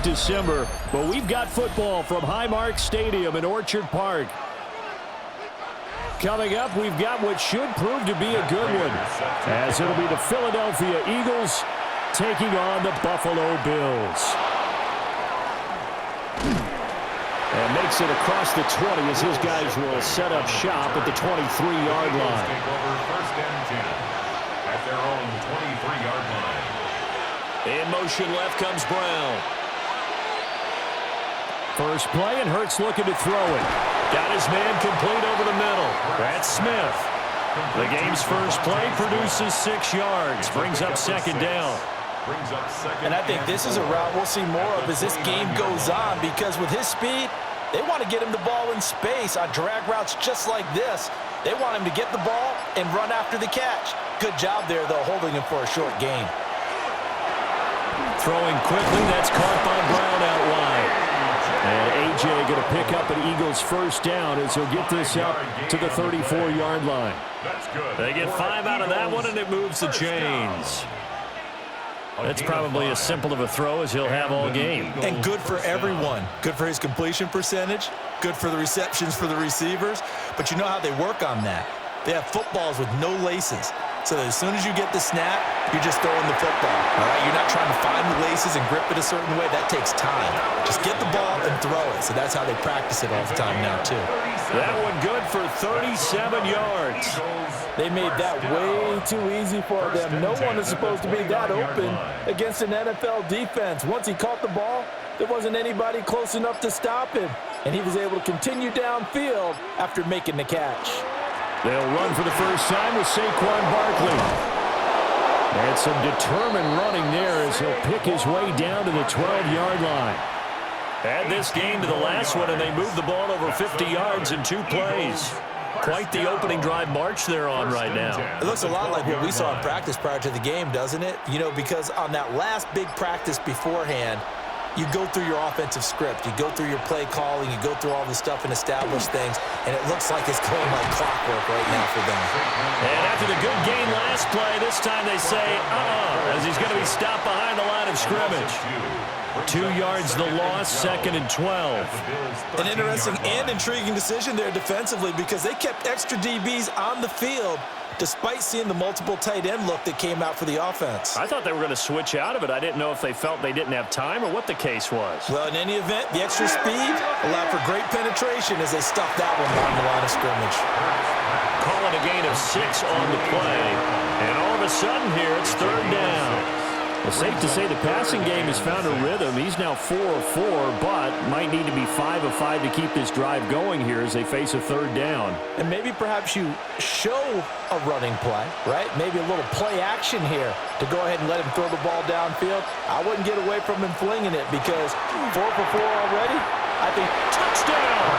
December, but we've got football from Highmark Stadium in Orchard Park. Coming up, we've got what should prove to be a good one, as it'll be the Philadelphia Eagles taking on the Buffalo Bills. And makes it across the 20 as his guys will set up shop at the 23-yard line. First and 10 at their own 23-yard line. In motion left comes Brown. First play, and Hurts looking to throw it. Got his man complete over the middle. That's Smith. The game's first play produces 6 yards. Brings up second down. And I think this is a route we'll see more of as this game goes on, because with his speed, they want to get him the ball in space on drag routes just like this. They want him to get the ball and run after the catch. Good job there, though, holding him for a short gain. Throwing quickly, that's caught by Brown out wide. And A.J. going to pick up an Eagles first down as he'll get this up to the 34-yard line. They get 5 out of that one, and it moves the chains. That's probably as simple of a throw as he'll have all game. And good for everyone. Good for his completion percentage. Good for the receptions for the receivers. But you know how they work on that. They have footballs with no laces. So that as soon as you get the snap, you're just throwing the football. All right? You're not trying to find the laces and grip it a certain way. That takes time. Just get the ball and throw it. So that's how they practice it all the time now, too. That one good for 37 yards. They made that way too easy for them. No one is supposed to be that open against an NFL defense. Once he caught the ball, there wasn't anybody close enough to stop him. And he was able to continue downfield after making the catch. They'll run for the first time with Saquon Barkley. And some determined running there as he'll pick his way down to the 12-yard line. Add this game to the last one, and they moved the ball over 50 yards in 2 plays. Quite the opening drive march they're on right now. It looks a lot like what we saw in practice prior to the game, doesn't it? You know, because on that last big practice beforehand, you go through your offensive script. You go through your play calling. You go through all the stuff and establish things. And it looks like it's going like clockwork right now for them. And after the good game last play, this time they say, as he's going to be stopped behind the line of scrimmage. 2 yards the loss, 2nd and 12. An interesting and intriguing decision there defensively, because they kept extra DBs on the field despite seeing the multiple tight end look that came out for the offense. I thought they were going to switch out of it. I didn't know if they felt they didn't have time or what the case was. Well, in any event, the extra speed allowed for great penetration as they stuffed that one down the line of scrimmage. Calling a gain of 6 on the play. And all of a sudden here, it's 3rd down. Well, safe to say the passing game has found a rhythm. He's now 4 of 4, but might need to be 5 of 5 to keep this drive going here as they face a 3rd down. And maybe perhaps you show a running play, right? Maybe a little play action here to go ahead and let him throw the ball downfield. I wouldn't get away from him flinging it, because 4 for 4 already, I think touchdown!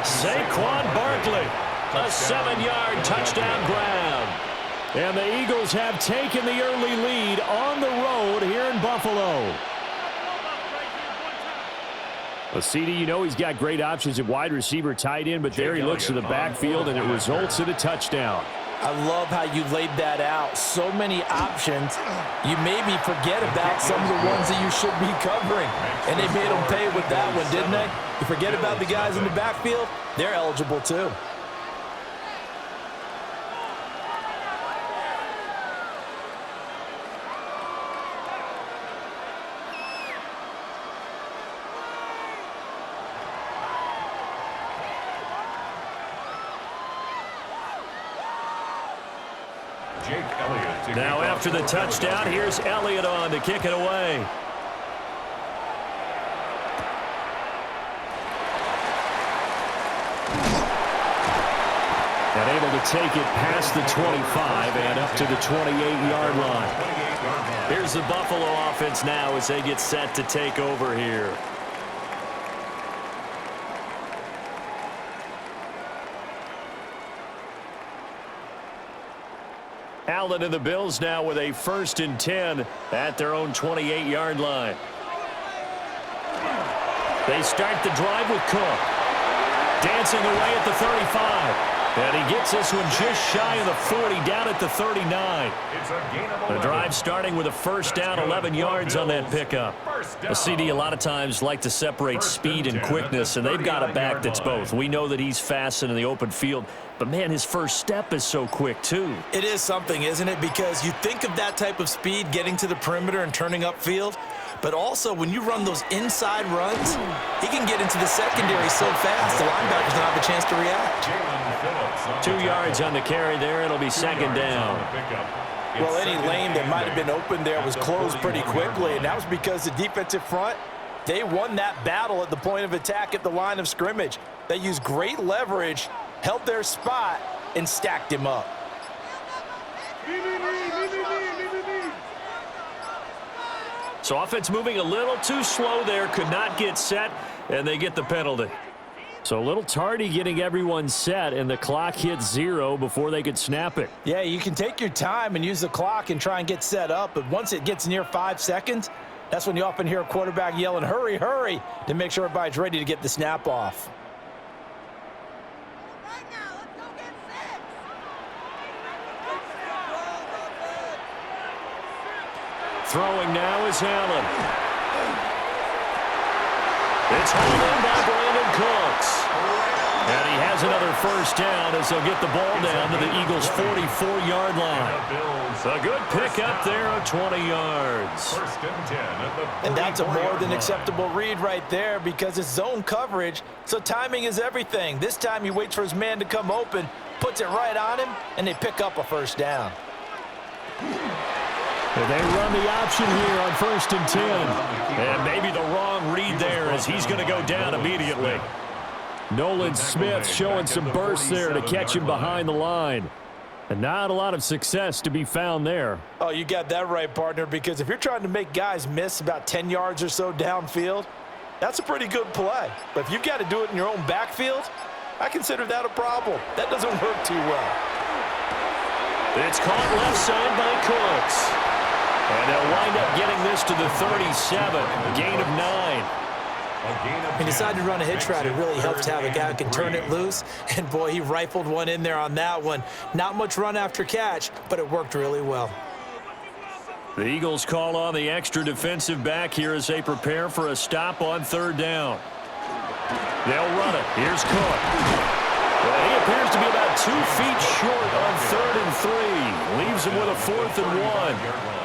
Saquon Barkley, a 7-yard touchdown grab. And the Eagles have taken the early lead on the road here in Buffalo. Well, CD, you know he's got great options at wide receiver, tight end, but there he looks to the backfield, and it results in a touchdown. I love how you laid that out. So many options. You maybe forget about some of the ones that you should be covering. And they made them pay with that one, didn't they? You forget about the guys in the backfield, they're eligible too. Now after the touchdown, here's Elliott on to kick it away. And able to take it past the 25 and up to the 28-yard line. Here's the Buffalo offense now as they get set to take over here. Allen and the Bills now with a 1st and 10 at their own 28-yard line. They start the drive with Cook. Dancing away at the 35. And he gets this one just shy of the 40, down at the 39. The drive starting with a first down, 11 yards on that pickup. A CD a lot of times like to separate speed and quickness, and they've got a back that's both. We know that he's fast in the open field, but, man, his first step is so quick, too. It is something, isn't it? Because you think of that type of speed getting to the perimeter and turning upfield, but also when you run those inside runs, he can get into the secondary so fast the linebackers don't have a chance to react. 2 yards on the carry there. It'll be second down. Well, any lane that might have been open there was closed pretty quickly, and that was because the defensive front, they won that battle at the point of attack at the line of scrimmage. They used great leverage, held their spot, and stacked him up. So offense moving a little too slow there, could not get set, and they get the penalty. So a little tardy getting everyone set, and the clock hit 0 before they could snap it. Yeah, you can take your time and use the clock and try and get set up, but once it gets near 5 seconds, that's when you often hear a quarterback yelling, hurry, hurry, to make sure everybody's ready to get the snap off. Throwing now is Allen. It's hauled in by Brandon Cooks. And he has another first down as they'll get the ball down to the Eagles' 44-yard line. A good pickup there of 20 yards. And that's a more than acceptable read right there because it's zone coverage, so timing is everything. This time he waits for his man to come open, puts it right on him, and they pick up a first down. And they run the option here on 1st and 10. And maybe the wrong read there as he's going to go down immediately. Nolan Smith showing some burst there to catch him behind the line. And not a lot of success to be found there. Oh, you got that right, partner, because if you're trying to make guys miss about 10 yards or so downfield, that's a pretty good play. But if you've got to do it in your own backfield, I consider that a problem. That doesn't work too well. It's caught left side by Cooks. And they'll wind up getting this to the 37, gain of 9. He decided to run a hitch route. It really helps to have a guy who can turn it loose. And, boy, he rifled one in there on that one. Not much run after catch, but it worked really well. The Eagles call on the extra defensive back here as they prepare for a stop on 3rd down. They'll run it. Here's Cook. Well, he appears to be about 2 feet short on 3rd and 3. Leaves him with a 4th and 1.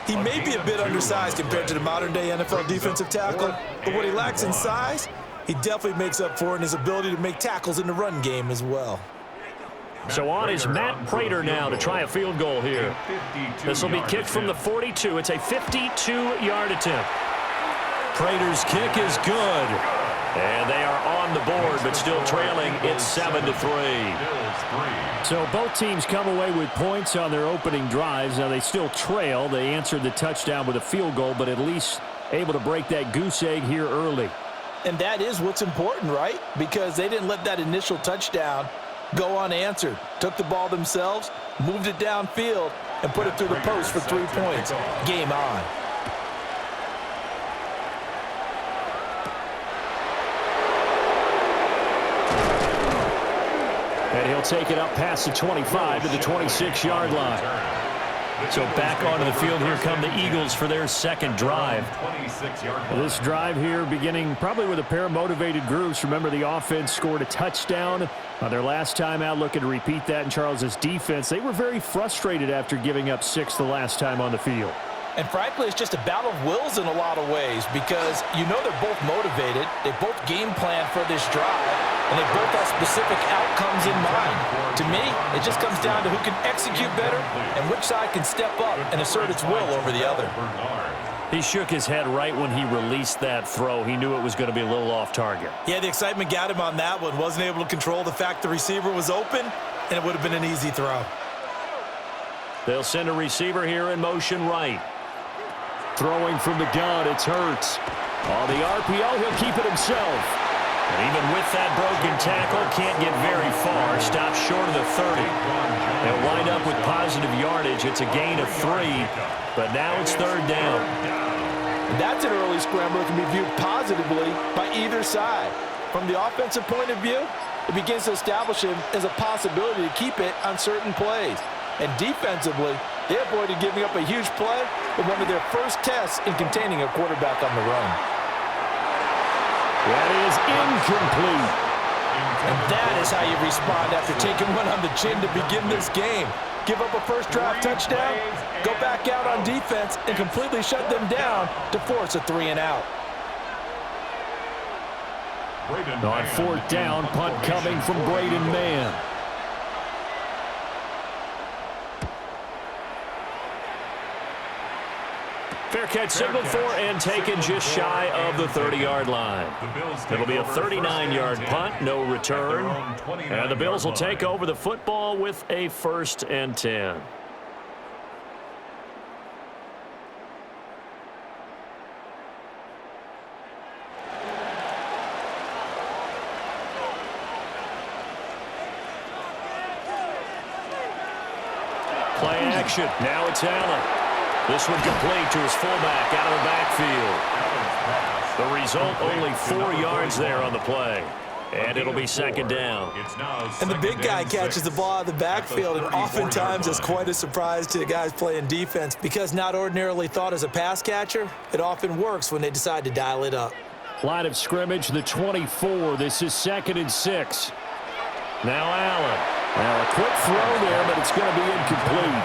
He may be a bit undersized compared to the modern-day NFL defensive tackle, but what he lacks in size, he definitely makes up for in his ability to make tackles in the run game as well. So on is Matt Prater now to try a field goal here. This will be kicked from the 42. It's a 52-yard attempt. Prater's kick is good. And they are on the board, but still trailing. It's 7-3. So both teams come away with points on their opening drives. Now they still trail. They answered the touchdown with a field goal, but at least able to break that goose egg here early. And that is what's important, right? Because they didn't let that initial touchdown go unanswered. Took the ball themselves, moved it downfield, and put it through the post for 3 points. Game on. And he'll take it up past the 25 to the 26-yard line. So back onto the field, here come the Eagles for their second drive. This drive here beginning probably with a pair of motivated groups. Remember, the offense scored a touchdown on their last time out, looking to repeat that in Charles's defense. They were very frustrated after giving up 6 the last time on the field. And frankly, it's just a battle of wills in a lot of ways because you know they're both motivated. They both game plan for this drive, and they both have specific outcomes in mind. To me, it just comes down to who can execute better and which side can step up and assert its will over the other. He shook his head right when he released that throw. He knew it was going to be a little off target. Yeah, the excitement got him on that one. Wasn't able to control the fact the receiver was open, and it would have been an easy throw. They'll send a receiver here in motion right. Throwing from the gun, it's Hurts. On the RPO, he'll keep it himself. And even with that broken tackle, can't get very far. Stops short of the 30. They'll wind up with positive yardage. It's a gain of 3, but now it's 3rd down. That's an early scramble that can be viewed positively by either side. From the offensive point of view, it begins to establish him as a possibility to keep it on certain plays. And defensively, they avoided giving up a huge play with one of their first tests in containing a quarterback on the run. That is incomplete. And that is how you respond after taking one on the chin to begin this game. Give up a first drive touchdown, go back out on defense, and completely shut them down to force a 3-and-out. On fourth down, punt coming from Braden Mann. Fair catch signaled for and taken just shy of the 30-yard line. It'll be a 39-yard punt, no return. And the Bills will take over the football with a 1st and 10. Play action. Now it's Allen. This one complete to his fullback out of the backfield. The result, only 4 yards there on the play. And it'll be 2nd down. And the big guy catches the ball out of the backfield, and oftentimes it's quite a surprise to the guys playing defense because not ordinarily thought as a pass catcher, it often works when they decide to dial it up. Line of scrimmage, the 24. This is 2nd and 6. Now Allen. Now a quick throw there, but it's going to be incomplete.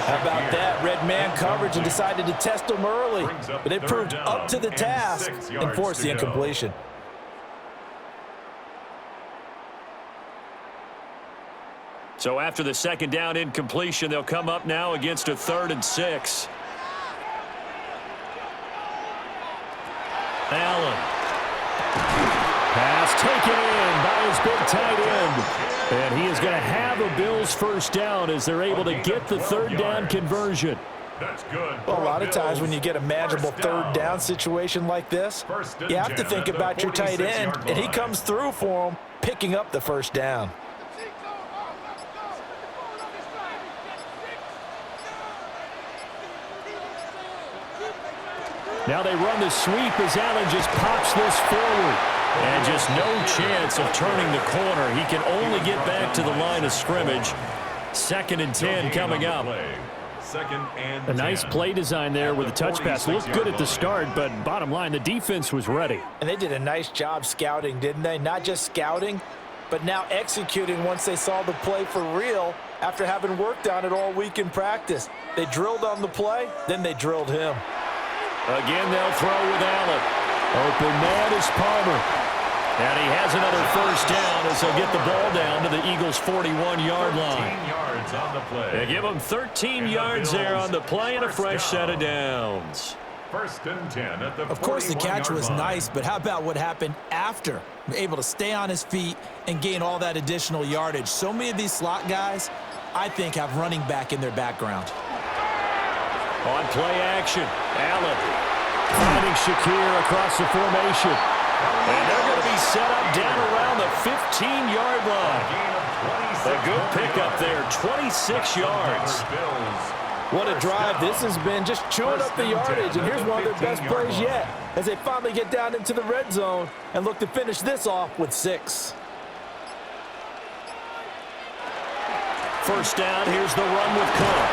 How about that? Red man coverage and decided to test him early. But it proved up to the task and forced the incompletion. So after the 2nd down incompletion, they'll come up now against a 3rd and 6. Allen. Pass taken in by his big tight end. And he is going to have a Bills 1st down as they're able to get the 3rd down conversion. That's good. Well, a lot of times when you get a manageable 3rd down situation like this, you have to think about your tight end, and he comes through for him, picking up the 1st down. Now they run the sweep as Allen just pops this forward. And just no chance of turning the corner. He can only get back to the line of scrimmage. 2nd and 10 coming up. A nice play design there with a touch pass. Looked good at the start, but bottom line, the defense was ready. And they did a nice job scouting, didn't they? Not just scouting, but now executing once they saw the play for real after having worked on it all week in practice. They drilled on the play, then they drilled him. Again, they'll throw with Allen. Open man is Palmer. And he has another 1st down as they'll get the ball down to the Eagles' 41-yard line. 13 yards on the play. They give them 13 yards there on the play and a fresh set of downs. 1st and 10 at the Of course, the catch was line. nice, but how about what happened after? Able to stay on his feet and gain all that additional yardage. So many of these slot guys, I think, have running back in their background. On play action, Allen finding Shakir across the formation. And they're going to be set up down around the 15-yard line. A good pickup there, 26 yards. What a drive this has been, just chewing up the yardage. And here's one of their best plays yet as they finally get down into the red zone and look to finish this off with 6. 1st down, here's the run with Cook.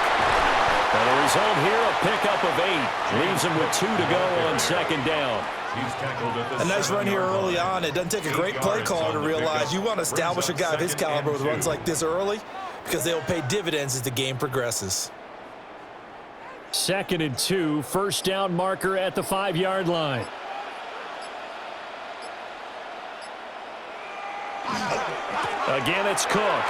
And the result here, a pickup of 8. Leaves him with 2 to go on 2nd down. A nice run here early on. It doesn't take a great play caller to realize you want to establish a guy of his caliber with runs like this early because they will pay dividends as the game progresses. 2nd and 2, 1st down marker at the 5-yard line. Again, it's Cook.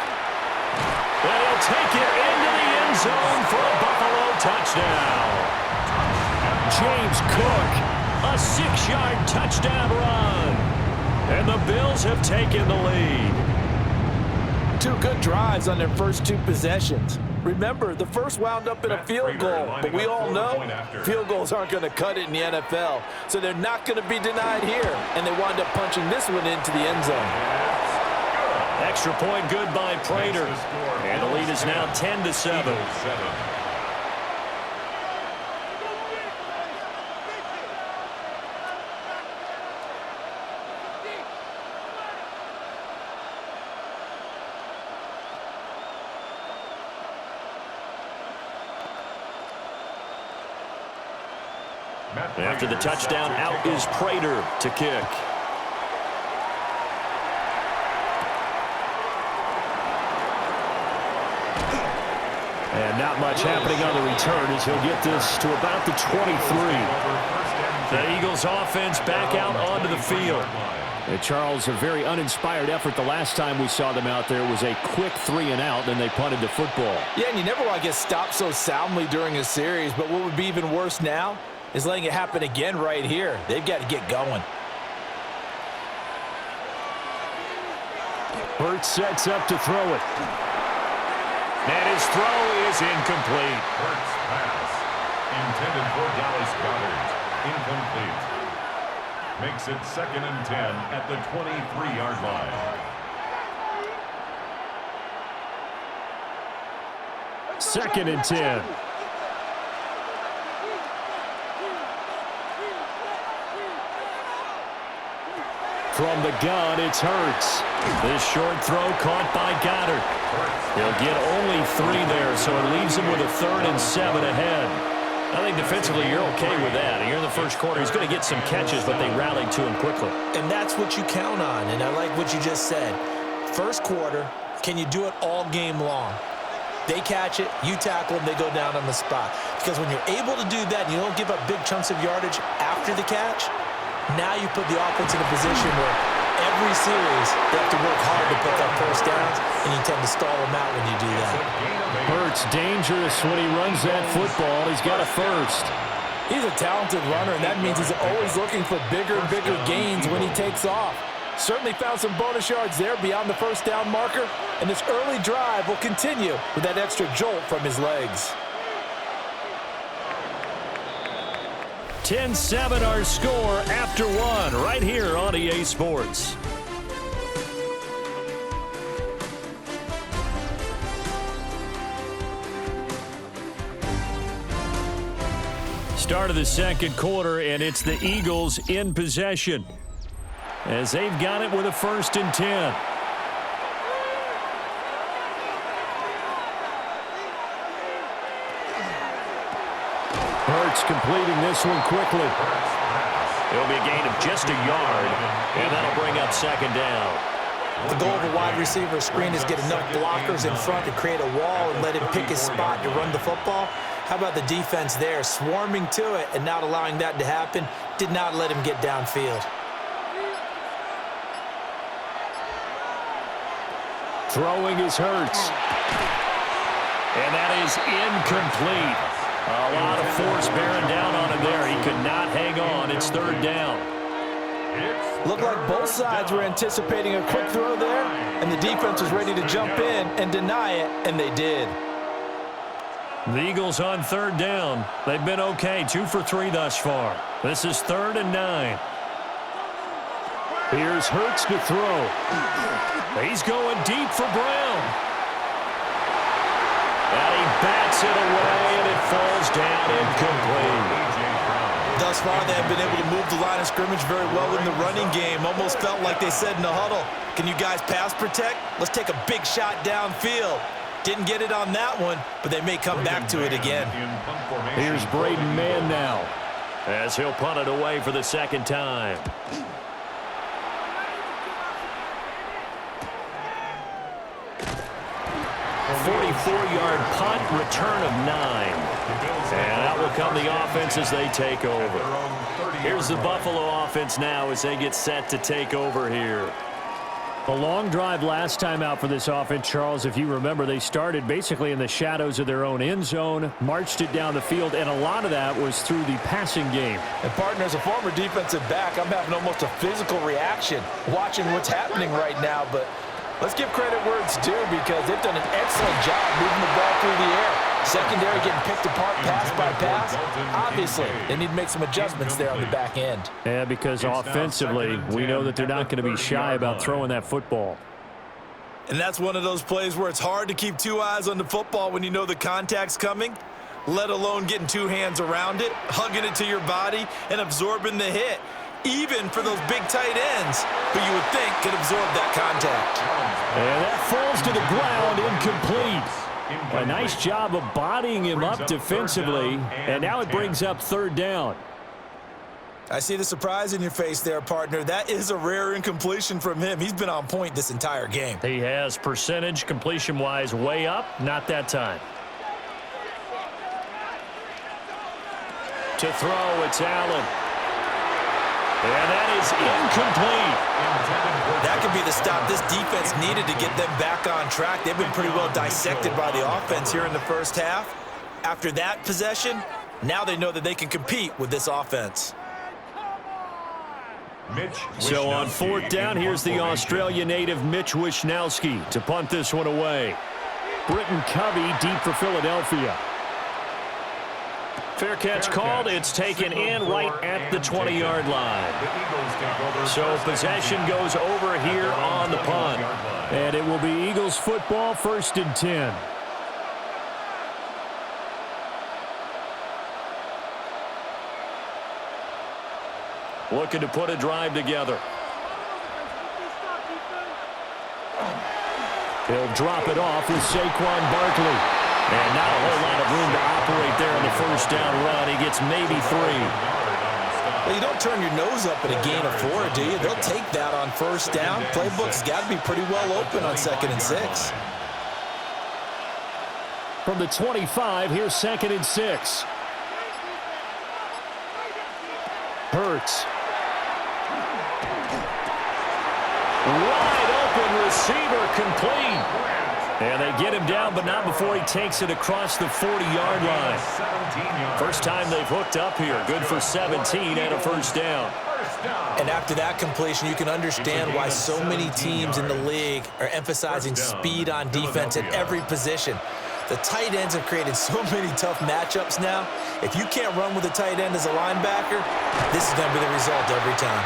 And he'll take it into the end zone for a Buffalo touchdown. James Cook, a 6-yard touchdown run. And the Bills have taken the lead. 2 good drives on their first 2 possessions. Remember, the first wound up in a field goal, but we all know field goals aren't going to cut it in the NFL, so they're not going to be denied here, and they wind up punching this one into the end zone. Extra point good by Prater, and the lead is now 10-7. After the touchdown, out is Prater to kick. And not much happening on the return as he'll get this to about the 23. The Eagles offense back out onto the field. Charles, a very uninspired effort the last time we saw them out there was a quick 3-and-out, then they punted the football. Yeah, and you never want to get stopped so soundly during a series, but what would be even worse now is letting it happen again right here. They've got to get going. Hurts sets up to throw it. And his throw is incomplete. Hurts pass. Intended for Dallas Goedert. Incomplete. Makes it 2nd and 10 at the 23-yard line. Second and 10. From the gun, it's Hurts. This short throw caught by Goddard. He'll get only 3 there, so it leaves him with a 3rd and 7 ahead. I think defensively you're okay with that. Here in the first quarter, he's going to get some catches, but they rallied to him quickly. And that's what you count on, and I like what you just said. First quarter, can you do it all game long? They catch it, you tackle them, they go down on the spot. Because when you're able to do that and you don't give up big chunks of yardage after the catch, now you put the offense in a position where every series they have to work hard to pick up first downs, and you tend to stall them out when you do that. Hurts dangerous when he runs that football. He's got a first. He's a talented runner, and that means he's always looking for bigger and bigger gains when he takes off. Certainly found some bonus yards there beyond the first down marker, and this early drive will continue with that extra jolt from his legs. 10-7 our score after 1 right here on EA Sports. Start of the second quarter, and it's the Eagles in possession as they've got it with a 1st and 10. Hurts completing this one quickly. It'll be a gain of just a yard, and that'll bring up 2nd down. The goal of a wide receiver screen is get enough blockers in front to create a wall and let him pick his spot to run the football. How about the defense there, swarming to it and not allowing that to happen? Did not let him get downfield. Throwing is Hurts. And that is incomplete. A lot of force bearing down on him there. He could not hang on. It's 3rd down. Looked like both sides were anticipating a quick throw there, and the defense was ready to jump in and deny it, and they did. The Eagles on 3rd down. They've been okay, 2 for 3 thus far. This is 3rd and 9. Here's Hurts to throw. He's going deep for Brown. And he bats it away, and it falls down incomplete. Thus far, they have been able to move the line of scrimmage very well in the running game. Almost felt like they said in the huddle, can you guys pass protect? Let's take a big shot downfield. Didn't get it on that one, but they may come back to it again. Here's Braden Mann now as he'll punt it away for the 2nd time. 44-yard punt, return of 9. And out will come the offense as they take over. Here's the Buffalo offense now as they get set to take over here. A long drive last time out for this offense, Charles. If you remember, they started basically in the shadows of their own end zone, marched it down the field, and a lot of that was through the passing game. And, partner, as a former defensive back, I'm having almost a physical reaction watching what's happening right now. But let's give credit where it's due because they've done an excellent job moving the ball through the air. Secondary getting picked apart pass by pass. Obviously, they need to make some adjustments there on the back end. Yeah, because offensively, we know that they're not going to be shy about throwing that football. And that's one of those plays where it's hard to keep 2 eyes on the football when you know the contact's coming, let alone getting 2 hands around it, hugging it to your body, and absorbing the hit. Even for those big tight ends, who you would think could absorb that contact. And that falls to the ground, incomplete. A nice job of bodying him up defensively, and now it brings up 3rd down. I see the surprise in your face there, partner. That is a rare incompletion from him. He's been on point this entire game. He has percentage completion-wise way up. Not that time. To throw, it's Allen. And that is incomplete. That could be the stop this defense needed to get them back on track. They've been pretty well dissected by the offense here in the first half. After that possession, now they know that they can compete with this offense. So on fourth down, here's the Australia native Mitch Wishnowsky to punt this one away. Britton Covey deep for Philadelphia. Fair catch called. It's taken in right at the 20-yard line. So possession goes over here on the punt. And it will be Eagles football, 1st and 10. Looking to put a drive together. He'll drop it off with Saquon Barkley. And not a whole lot of room to operate there in the first down run. He gets maybe 3. Well, you don't turn your nose up at a gain of 4, do you? They'll take that on first down. Playbook's got to be pretty well open on 2nd and 6. From the 25, here's 2nd and 6. Hurts. Wide open receiver, complete. And they get him down, but not before he takes it across the 40-yard line. First time they've hooked up here. Good for 17 and a first down. And after that completion, you can understand why so many teams in the league are emphasizing speed on defense at every position. The tight ends have created so many tough matchups now. If you can't run with a tight end as a linebacker, this is going to be the result every time.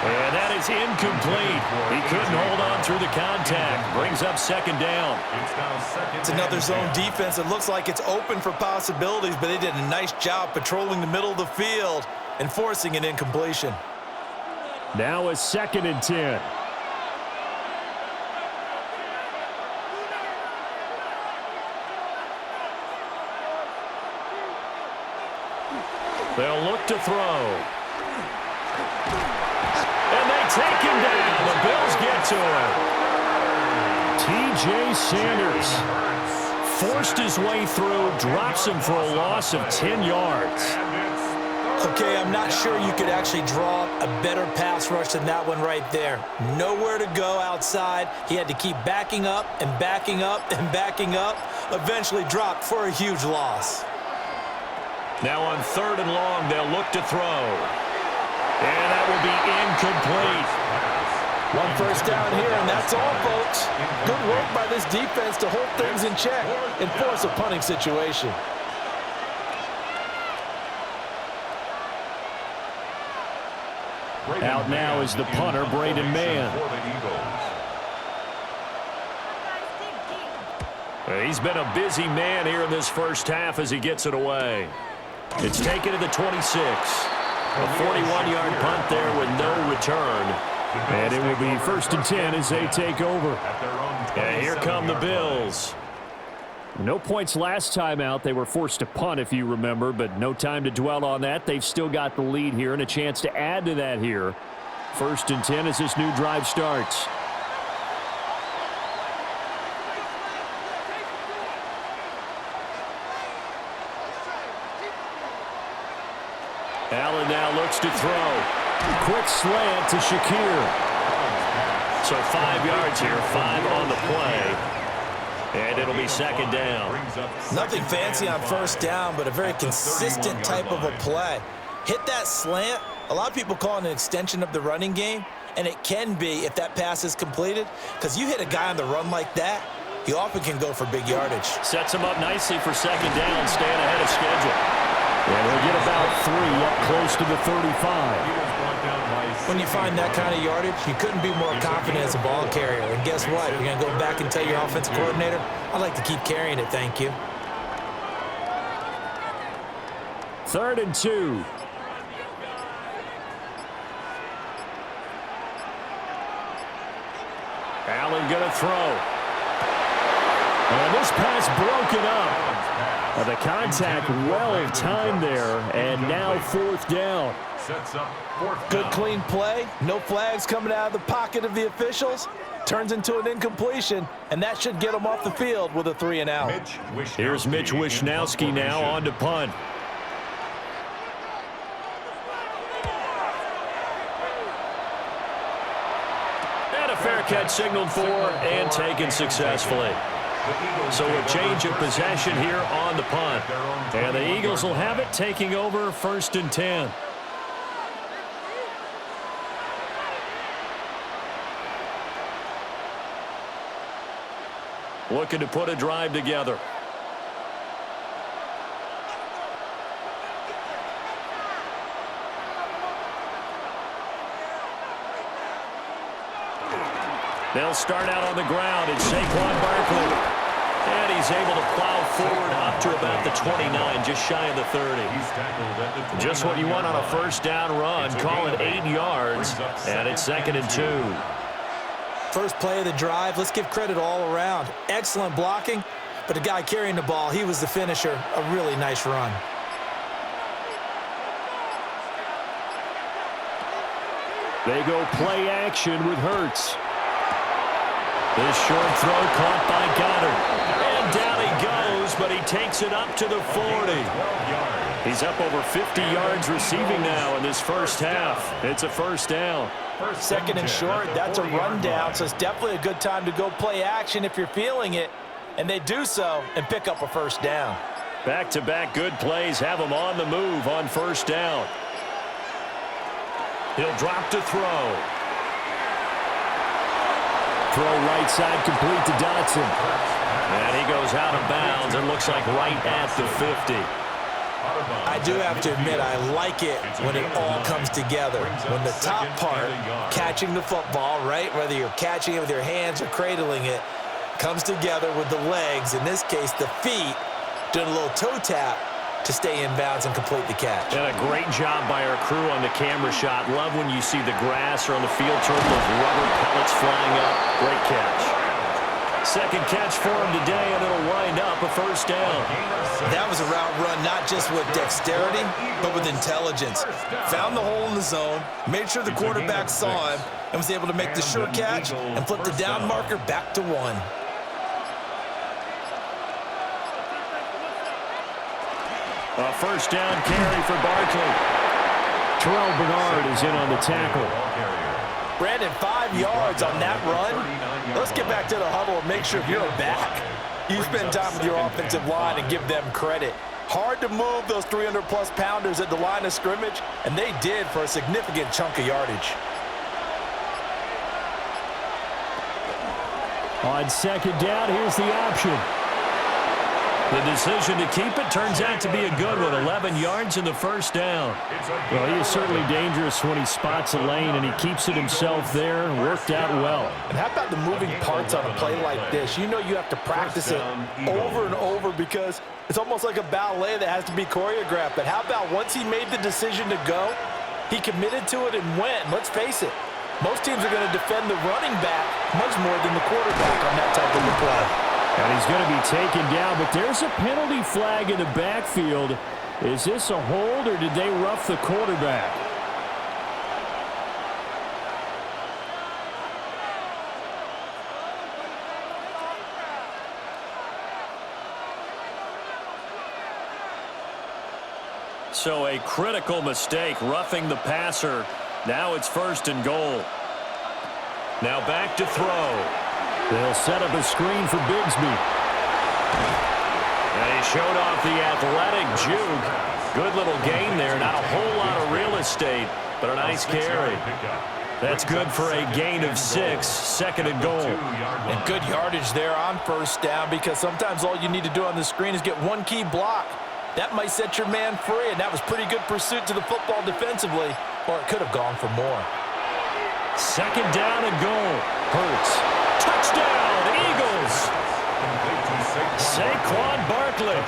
And that is incomplete. He couldn't hold on through the contact. Brings up 2nd down. It's another zone defense. It looks like it's open for possibilities, but they did a nice job patrolling the middle of the field and forcing an incompletion. Now a 2nd and 10. They'll look to throw. And they take him down. The Bills get to him. T.J. Sanders forced his way through, drops him for a loss of 10 yards. Okay, I'm not sure you could actually draw a better pass rush than that one right there. Nowhere to go outside. He had to keep backing up and backing up and backing up. Eventually dropped for a huge loss. Now on 3rd and long, they'll look to throw. And that will be incomplete. One first down here, and that's all, folks. Good work by this defense to hold things in check and force a punting situation. Out now is the punter, Braden Mann. He's been a busy man here in this first half as he gets it away. It's taken to the 26. A 41-yard punt there with no return. And it will be 1st and 10 as they take over. And here come the Bills. No points last time out. They were forced to punt, if you remember, but no time to dwell on that. They've still got the lead here and a chance to add to that here. 1st and 10 as this new drive starts. Allen now looks to throw. Quick slant to Shakir. So 5 yards here, 5 on the play. And it'll be 2nd down. Nothing fancy on first down, but a very consistent type of a play. Hit that slant. A lot of people call it an extension of the running game, and it can be if that pass is completed, because you hit a guy on the run like that, he often can go for big yardage. Sets him up nicely for 2nd down, staying ahead of schedule. And he'll get about 3 up close to the 35. When you find that kind of yardage, you couldn't be more confident as a ball carrier. And guess what? You're going to go back and tell your offensive coordinator, I'd like to keep carrying it, thank you. 3rd and 2. Allen going to throw. And this pass broken up. The contact well timed there, and now 4th down. Sets up 4th down. Good clean play. No flags coming out of the pocket of the officials. Turns into an incompletion, and that should get them off the field with a 3-and-out. Here's Mitch Wishnowski now on to punt. And a fair catch signaled for and taken successfully. So a change of possession here on the punt. And the Eagles will have it, taking over 1st and 10. Looking to put a drive together. They'll start out on the ground. It's Saquon Barkley. And he's able to plow forward up to about the 29, just shy of the 30. Just what you want on a 1st down run. Call it 8 yards, and it's 2nd and 2. First play of the drive, let's give credit all around. Excellent blocking, but the guy carrying the ball, he was the finisher. A really nice run. They go play action with Hurts. This short throw caught by Goddard. And down he goes, but he takes it up to the 40. He's up over 50 yards receiving now in this 1st half. It's a 1st down. 2nd and short, that's a rundown, so it's definitely a good time to go play action if you're feeling it. And they do so and pick up a 1st down. Back-to-back good plays have him on the move on 1st down. He'll drop to throw. Throw right side complete to Dotson. And he goes out of bounds and looks like right at the 50. I do have to admit, I like it when it all comes together. When the top part, catching the football, right, whether you're catching it with your hands or cradling it, comes together with the legs, in this case the feet, doing a little toe tap to stay in bounds and complete the catch. And a great job by our crew on the camera shot. Love when you see the grass or on the field turf, those rubber pellets flying up. Great catch. 2nd catch for him today, and it'll wind up a 1st down. That was a route run not just with dexterity, but with intelligence. Found the hole in the zone, made sure the quarterback saw him, and was able to make the sure catch and flip the down marker back to 1. A 1st down carry for Barkley. Terrell Bernard is in on the tackle. Brandon, 5 yards on that run. Let's get back to the huddle and make sure if you're a back, you spend time with your offensive line and give them credit. Hard to move those 300-plus pounders at the line of scrimmage, and they did for a significant chunk of yardage. On 2nd down, here's the option. The decision to keep it turns out to be a good one. 11 yards in the 1st down. Well, he is certainly dangerous when he spots a lane, and he keeps it himself there and worked out well. And how about the moving parts on a play like this? You know you have to practice it over and over because it's almost like a ballet that has to be choreographed. But how about once he made the decision to go, he committed to it and went. Let's face it, most teams are going to defend the running back much more than the quarterback on that type of a play. And he's going to be taken down, but there's a penalty flag in the backfield. Is this a hold, or did they rough the quarterback? So a critical mistake, roughing the passer. Now it's 1st and goal. Now back to throw. They'll set up a screen for Bigsby. And he showed off the athletic juke. Good little gain there. Not a whole lot of real estate, but a nice carry. That's good for a gain of 6, 2nd and goal. And good yardage there on 1st down because sometimes all you need to do on the screen is get one key block. That might set your man free, and that was pretty good pursuit to the football defensively, or it could have gone for more. 2nd down and goal. Hurts. Touchdown, Eagles. Saquon Barkley.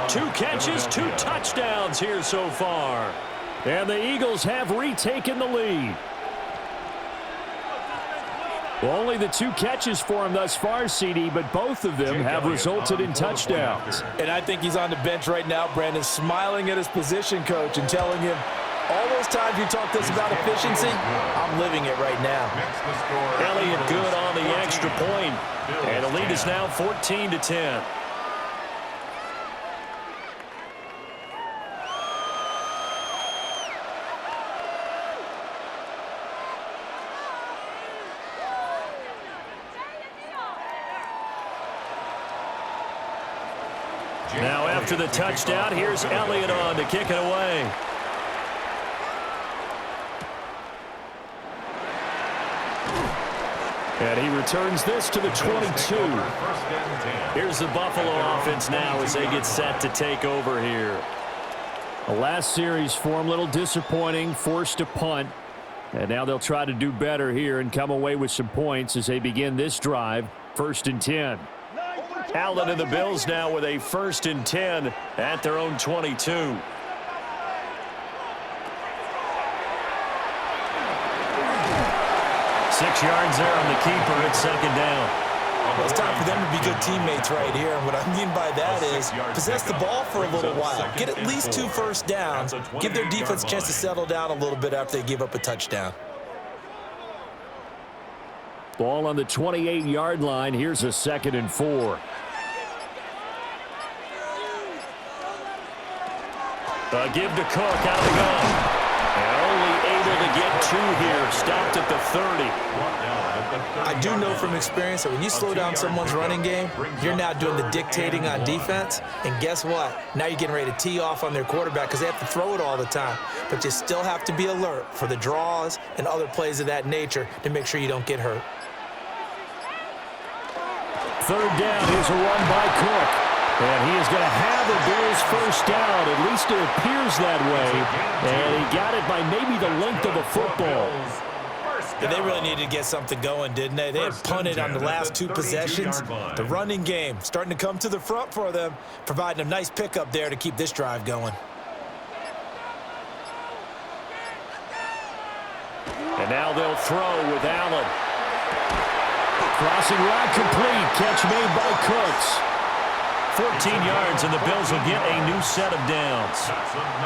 2 catches, 2 touchdowns here so far. And the Eagles have retaken the lead. Well, only the 2 catches for him thus far, CD, but both of them have resulted in touchdowns. And I think he's on the bench right now, Brandon, smiling at his position coach and telling him, all those times you talk to us about efficiency, I'm living it right now. Elliott good on the extra point, and the lead is now 14-10. Now after the touchdown, here's Elliott on to kick it away. And he returns this to the 22. Here's the Buffalo offense now as they get set to take over here. The last series for him, a little disappointing, forced to punt. And now they'll try to do better here and come away with some points as they begin this drive, 1st and 10. Allen and the Bills now with a 1st and 10 at their own 22. Six yards there on the keeper at 2nd down. Well, it's time for them to be good teammates right here. And what I mean by that is possess the ball for a little while. Get at least 2 first downs. Give their defense a chance to settle down a little bit after they give up a touchdown. Ball on the 28-yard line. Here's a 2nd and 4. Give to Cook out of the gun. And only able to get 2 here. Stopped at the 30. I do know from experience that when you slow down someone's running game, you're now doing the dictating on defense. And guess what? Now you're getting ready to tee off on their quarterback because they have to throw it all the time. But you still have to be alert for the draws and other plays of that nature to make sure you don't get hurt. 3rd down. Here's a run by Cook. And he is going to have the Bills' first down. At least it appears that way. And he got it by maybe the length of a football. Yeah, they really needed to get something going, didn't they? They had punted on the last 2 possessions. The running game starting to come to the front for them, providing a nice pickup there to keep this drive going. And now they'll throw with Allen. Crossing route complete. Catch made by Cooks. 14 yards, and the Bills will get a new set of downs.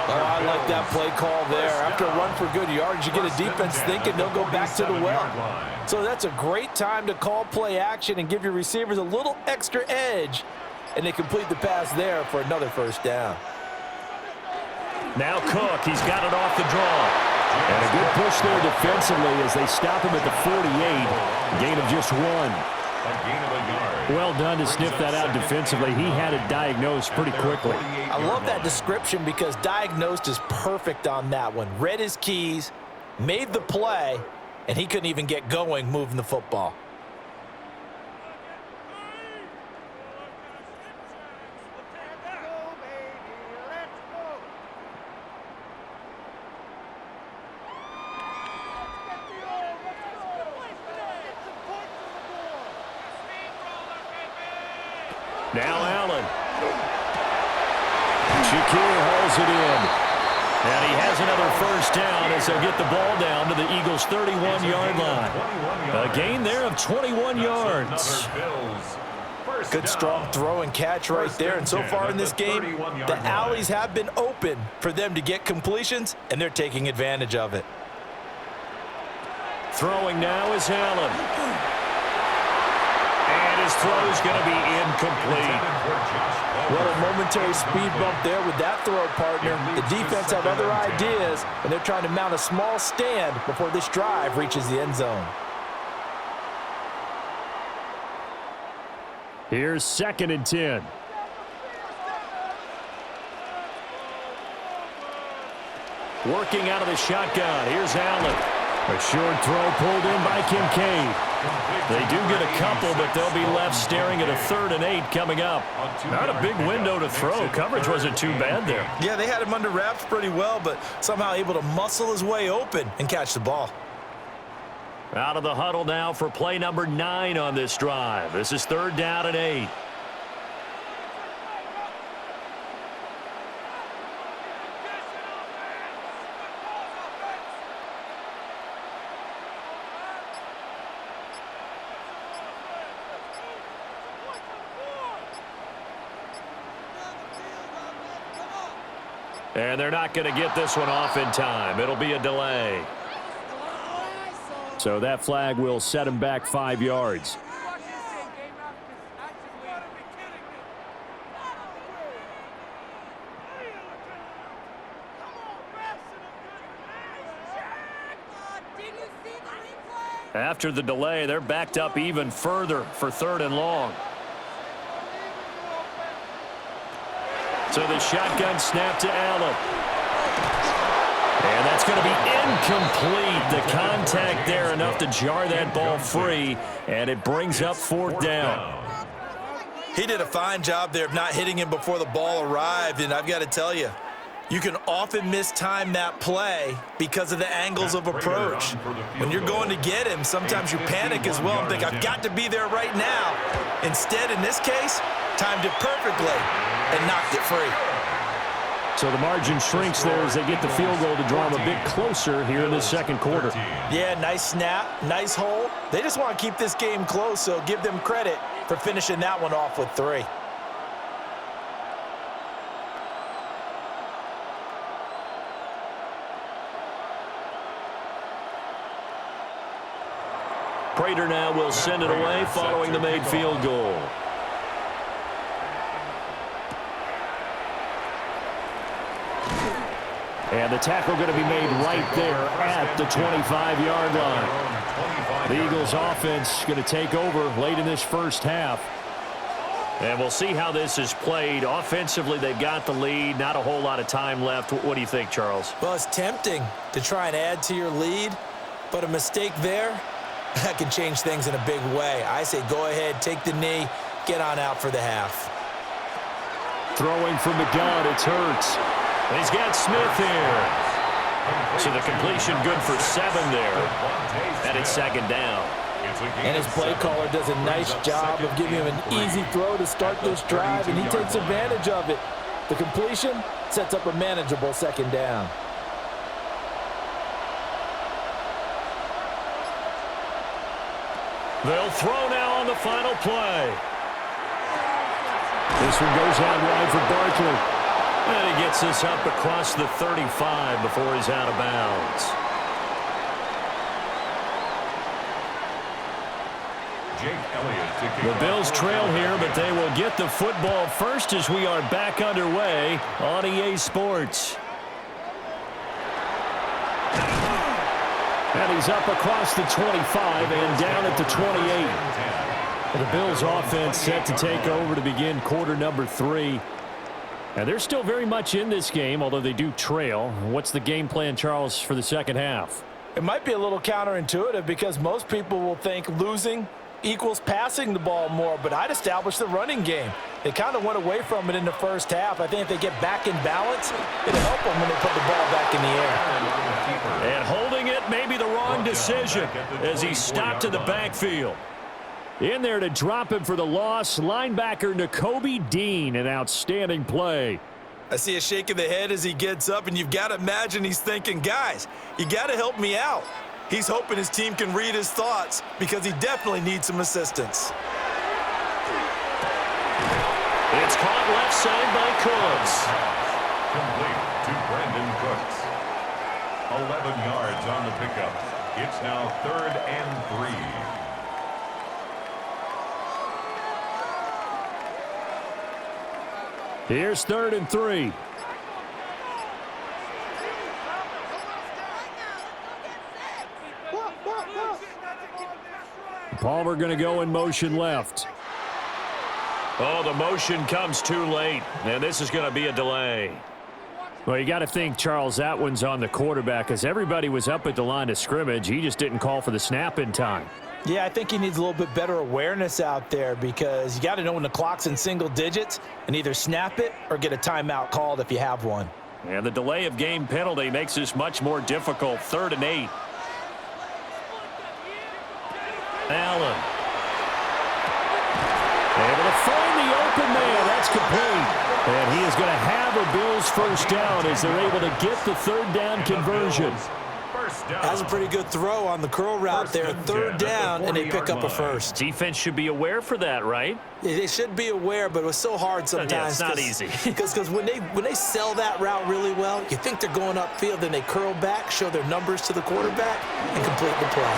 Oh, I like that play call there. After a run for good yards, you get a defense thinking they'll go back to the well. So that's a great time to call play action and give your receivers a little extra edge. And they complete the pass there for another first down. Now Cook, he's got it off the draw. And a good push there defensively as they stop him at the 48. Gain of just 1. Well done to sniff that out defensively. He had it diagnosed pretty quickly. I love that description because diagnosed is perfect on that one. Read his keys, made the play, and he couldn't even get going moving the football. Now Allen. Shakir hauls it in. And he has another first down as they'll get the ball down to the Eagles' 31-yard line. A gain there of 21 yards. Good strong throw and catch right there. And so far in this game, the alleys have been open for them to get completions, and they're taking advantage of it. Throwing now is Allen. And his throw is going to be incomplete. What a momentary speed bump there with that throw, partner. The defense have other ideas, and they're trying to mount a small stand before this drive reaches the end zone. Here's 2nd and 10. Working out of the shotgun. Here's Allen. A short throw pulled in by Kincaid. They do get a couple, but they'll be left staring at a 3rd and 8 coming up. Not a big window to throw. Coverage wasn't too bad there. Yeah, they had him under wraps pretty well, but somehow able to muscle his way open and catch the ball. Out of the huddle now for play number 9 on this drive. This is 3rd down and 8. And they're not going to get this one off in time. It'll be a delay. So that flag will set him back 5 yards. After the delay, they're backed up even further for 3rd and long. So the shotgun snap to Allen. And that's going to be incomplete. The contact there enough to jar that ball free, and it brings up 4th down. He did a fine job there of not hitting him before the ball arrived, and I've got to tell you, you can often mistime that play because of the angles of approach. When you're going to get him, sometimes you panic as well and think, I've got to be there right now. Instead, in this case, timed it perfectly and knocked it free. So the margin shrinks there as they get the field goal to draw them a bit closer here in the 2nd quarter. Yeah, nice snap, nice hole. They just want to keep this game close, so give them credit for finishing that one off with 3. Prater now will send it away following the made field goal. And the tackle going to be made right there at the 25-yard line. The Eagles offense going to take over late in this first half. And we'll see how this is played. Offensively, they've got the lead. Not a whole lot of time left. What do you think, Charles? Well, it's tempting to try and add to your lead, but a mistake there, that can change things in a big way. I say go ahead, take the knee, get on out for the half. Throwing from the gun, it's Hurts. He's got Smith here. So the completion good for 7 there. And it's 2nd down. And his play caller does a nice job of giving him an easy throw to start this drive, and he takes advantage of it. The completion sets up a manageable 2nd down. They'll throw now on the final play. This one goes out wide for Barkley. And he gets this up across the 35 before he's out of bounds. The Bills trail here, but they will get the football first as we are back underway on EA Sports. And he's up across the 25 and down at the 28. And the Bills offense set to take over to begin quarter number 3. And they're still very much in this game, although they do trail. What's the game plan, Charles, for the 2nd half? It might be a little counterintuitive because most people will think losing equals passing the ball more, but I'd establish the running game. They kind of went away from it in the first half. I think if they get back in balance, it'll help them when they put the ball back in the air. And holding it may be the wrong decision as he stopped in the backfield. In there to drop him for the loss, linebacker Nakobe Dean, an outstanding play. I see a shake of the head as he gets up, and you've got to imagine he's thinking, guys, you got to help me out. He's hoping his team can read his thoughts because he definitely needs some assistance. It's caught left side by Cooks. Complete to Brandon Cooks. 11 yards on the pickup. It's now 3rd and 3. Here's 3rd and 3. Palmer going to go in motion left. Oh, the motion comes too late, and this is going to be a delay. Well, you got to think, Charles, that one's on the quarterback because everybody was up at the line of scrimmage. He just didn't call for the snap in time. Yeah, I think he needs a little bit better awareness out there because you got to know when the clock's in single digits and either snap it or get a timeout called if you have one. And the delay of game penalty makes this much more difficult. 3rd and 8. Allen. Able to find the open man. That's complete. And he is going to have a Bills first down as they're able to get the 3rd down conversion. That's a pretty good throw on the curl route there. Third down, and they pick up a first. Defense should be aware for that, right? They should be aware, but it was so hard sometimes. Yeah, it's not easy. Because when they sell that route really well, you think they're going upfield, then they curl back, show their numbers to the quarterback, and complete the play.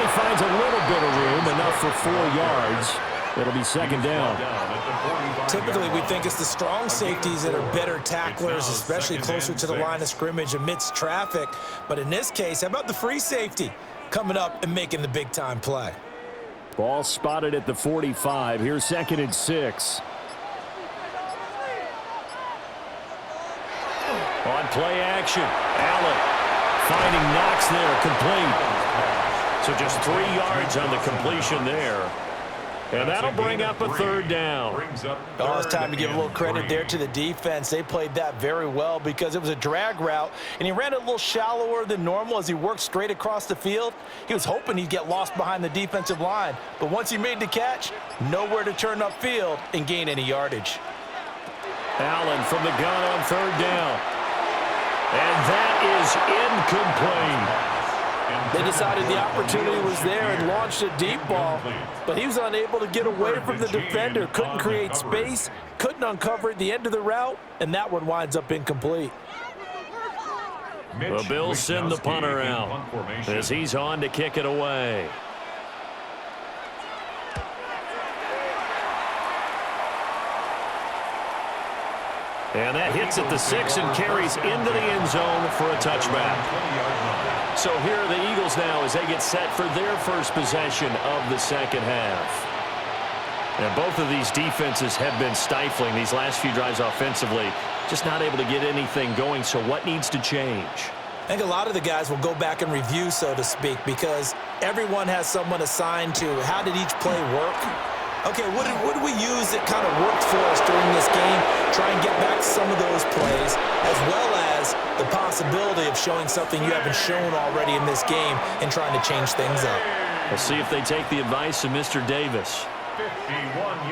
He finds a little bit of room, enough for 4 yards. It'll be second down. Typically, we think it's the strong safeties that are better tacklers, especially closer to the line of scrimmage amidst traffic. But in this case, how about the free safety coming up and making the big-time play? Ball spotted at the 45. Here's 2nd and 6. On play action, Allen finding Knox there, complete. So just 3 yards on the completion there. And that'll bring up a 3rd down. Oh, it's time to give a little credit there to the defense. They played that very well because it was a drag route, and he ran it a little shallower than normal as he worked straight across the field. He was hoping he'd get lost behind the defensive line, but once he made the catch, nowhere to turn upfield and gain any yardage. Allen from the gun on 3rd down. And that is incomplete. They decided the opportunity was there and launched a deep ball, but he was unable to get away from the defender, couldn't create space, couldn't uncover at the end of the route, and that one winds up incomplete. The Bills send the punter out as he's on to kick it away. And that hits at the 6 and carries into the end zone for a touchback. So here are the Eagles now as they get set for their first possession of the second half. And both of these defenses have been stifling these last few drives offensively, just not able to get anything going. So what needs to change? I think a lot of the guys will go back and review, so to speak, because everyone has someone assigned to how did each play work. Okay, what did we use that kind of worked for us during this game? Try and get back some of those plays, as well as the possibility of showing something you haven't shown already in this game and trying to change things up. We'll see if they take the advice of Mr. Davis.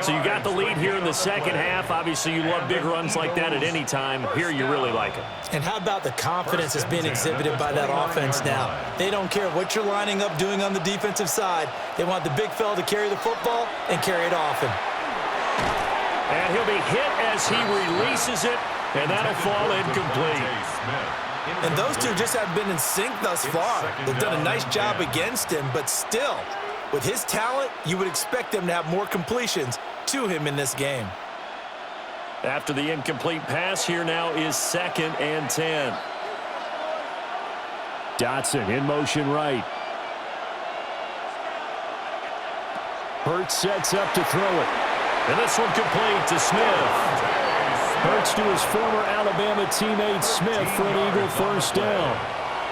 So you got the lead here in the second half. Obviously, you love big runs like that at any time. Here, you really like it. And how about the confidence that's being exhibited by that offense now? They don't care what you're lining up doing on the defensive side. They want the big fella to carry the football and carry it often. And he'll be hit as he releases it, and that'll fall incomplete. And those two just haven't been in sync thus far. They've done a nice job against him, but still, with his talent, you would expect them to have more completions to him in this game. After the incomplete pass, here now is 2nd and 10. Dotson in motion right. Hurts sets up to throw it. And this one complete to Smith. Hurts to his former Alabama teammate Smith for an Eagle first down.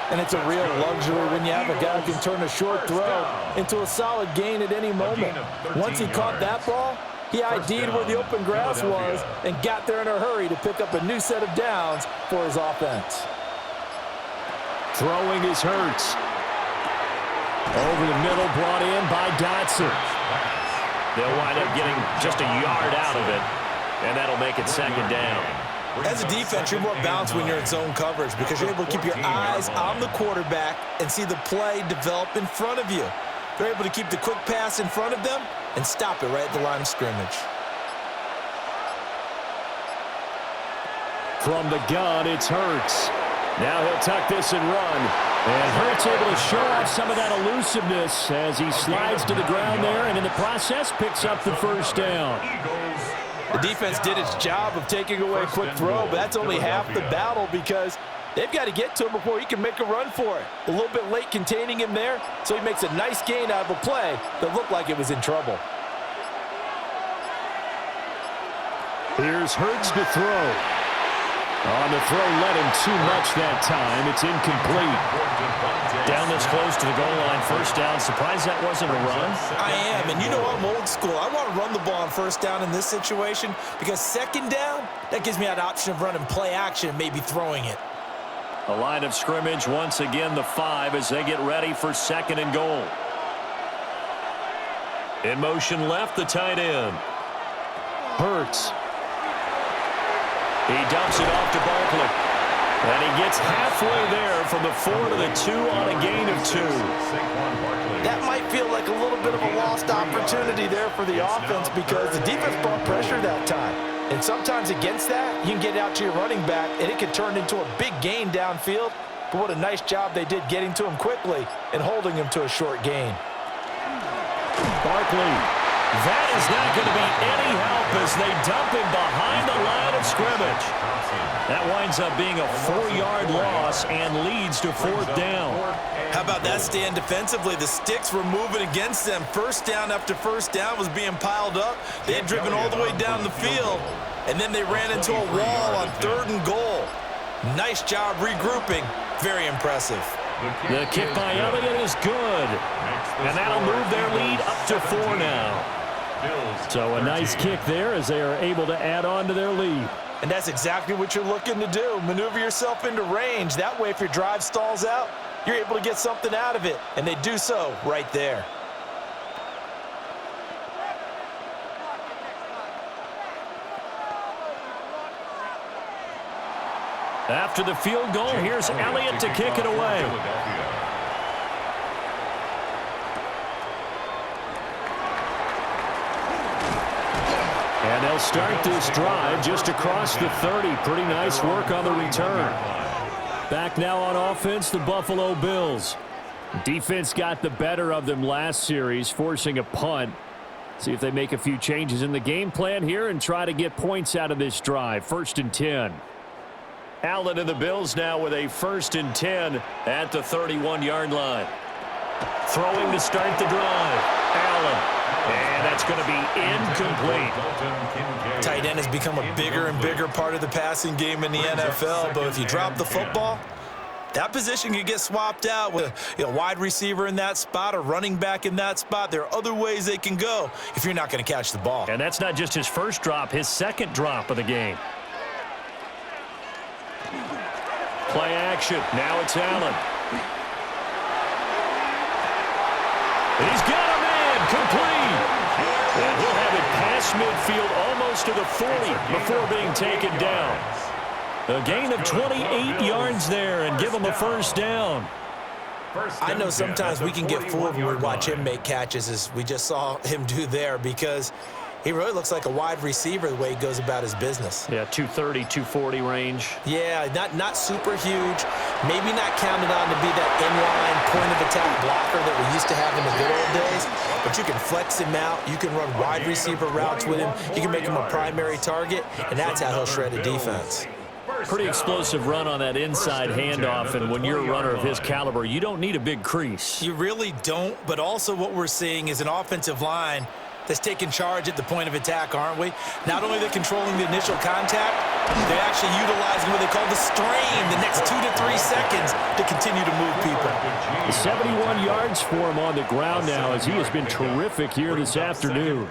And it's a real luxury when you have a guy who can turn a short throw into a solid gain at any moment. Once he caught that ball, he ID'd where the open grass was and got there in a hurry to pick up a new set of downs for his offense. Throwing is Hurts. Over the middle, brought in by Dotson. They'll wind up getting just a yard out of it, and that'll make it second down. As a defense, you're more balanced when you're in zone coverage because you're able to keep your eyes on the quarterback and see the play develop in front of you. They're able to keep the quick pass in front of them and stop it right at the line of scrimmage. From the gun, it's Hurts. Now he'll tuck this and run. And Hurts able to show off some of that elusiveness as he slides to the ground there and in the process picks up the first down. The defense did its job of taking away a quick throw, but that's only half the battle because they've got to get to him before he can make a run for it. A little bit late containing him there, so he makes a nice gain out of a play that looked like it was in trouble. Here's Hurts to throw. On the throw, let him too much that time. It's incomplete. Down this close to the goal line, first down. Surprised that wasn't a run? I am, and you know I'm old school. I want to run the ball on first down in this situation because second down, that gives me that option of running play action, maybe throwing it. A line of scrimmage, once again the 5 as they get ready for 2nd and goal. In motion left, the tight end. Hurts. He dumps it off to Barkley. And he gets halfway there from the 4 to the 2 on a gain of 2. That might feel like a little bit of a lost opportunity there for the offense because the defense brought pressure that time. And sometimes against that, you can get out to your running back, and it can turn into a big gain downfield. But what a nice job they did getting to him quickly and holding him to a short gain. Barkley. That is not going to be any help as they dump him behind the line of scrimmage. That winds up being a 4-yard loss and leads to 4th down. How about that stand defensively? The sticks were moving against them. First down after first down was being piled up. They had driven all the way down the field, and then they ran into a wall on 3rd and goal. Nice job regrouping. Very impressive. The kick by Elliott is good. And that'll move their lead up to 4 now. So a nice kick there as they are able to add on to their lead. And that's exactly what you're looking to do. Maneuver yourself into range. That way, if your drive stalls out, you're able to get something out of it. And they do so right there. After the field goal, here's Elliott to kick it away. And they'll start this drive just across the 30. Pretty nice work on the return. Back now on offense, the Buffalo Bills. Defense got the better of them last series, forcing a punt. See if they make a few changes in the game plan here and try to get points out of this drive. 1st and 10. Allen and the Bills now with a 1st and 10 at the 31-yard line. Throwing to start the drive. Allen. And that's going to be incomplete. Tight end has become a bigger and bigger part of the passing game in the NFL, but if you drop the football, that position can get swapped out with a wide receiver in that spot, a running back in that spot. There are other ways they can go if you're not going to catch the ball. And that's not just his first drop, his second drop of the game. Play action. Now it's Allen. And he's got him in. Complete. And he'll have it past midfield almost to the 40 before being taken down. A gain of 28 yards there and give him a 1st down. I know sometimes we can get fooled when we watch him make catches, as we just saw him do there, because he really looks like a wide receiver the way he goes about his business. Yeah, 230, 240 range. Yeah, not super huge. Maybe not counted on to be that inline point-of-attack blocker that we used to have in the good old days. But you can flex him out. You can run wide receiver routes with him. You can make him a primary target, and that's how he'll shred a defense. Pretty explosive run on that inside handoff, and when you're a runner of his caliber, you don't need a big crease. You really don't, but also what we're seeing is an offensive line that's taking charge at the point of attack, aren't we? Not only are they controlling the initial contact, they're actually utilizing what they call the strain, the next 2 to 3 seconds to continue to move people. 71 yards for him on the ground now as he has been terrific here this afternoon.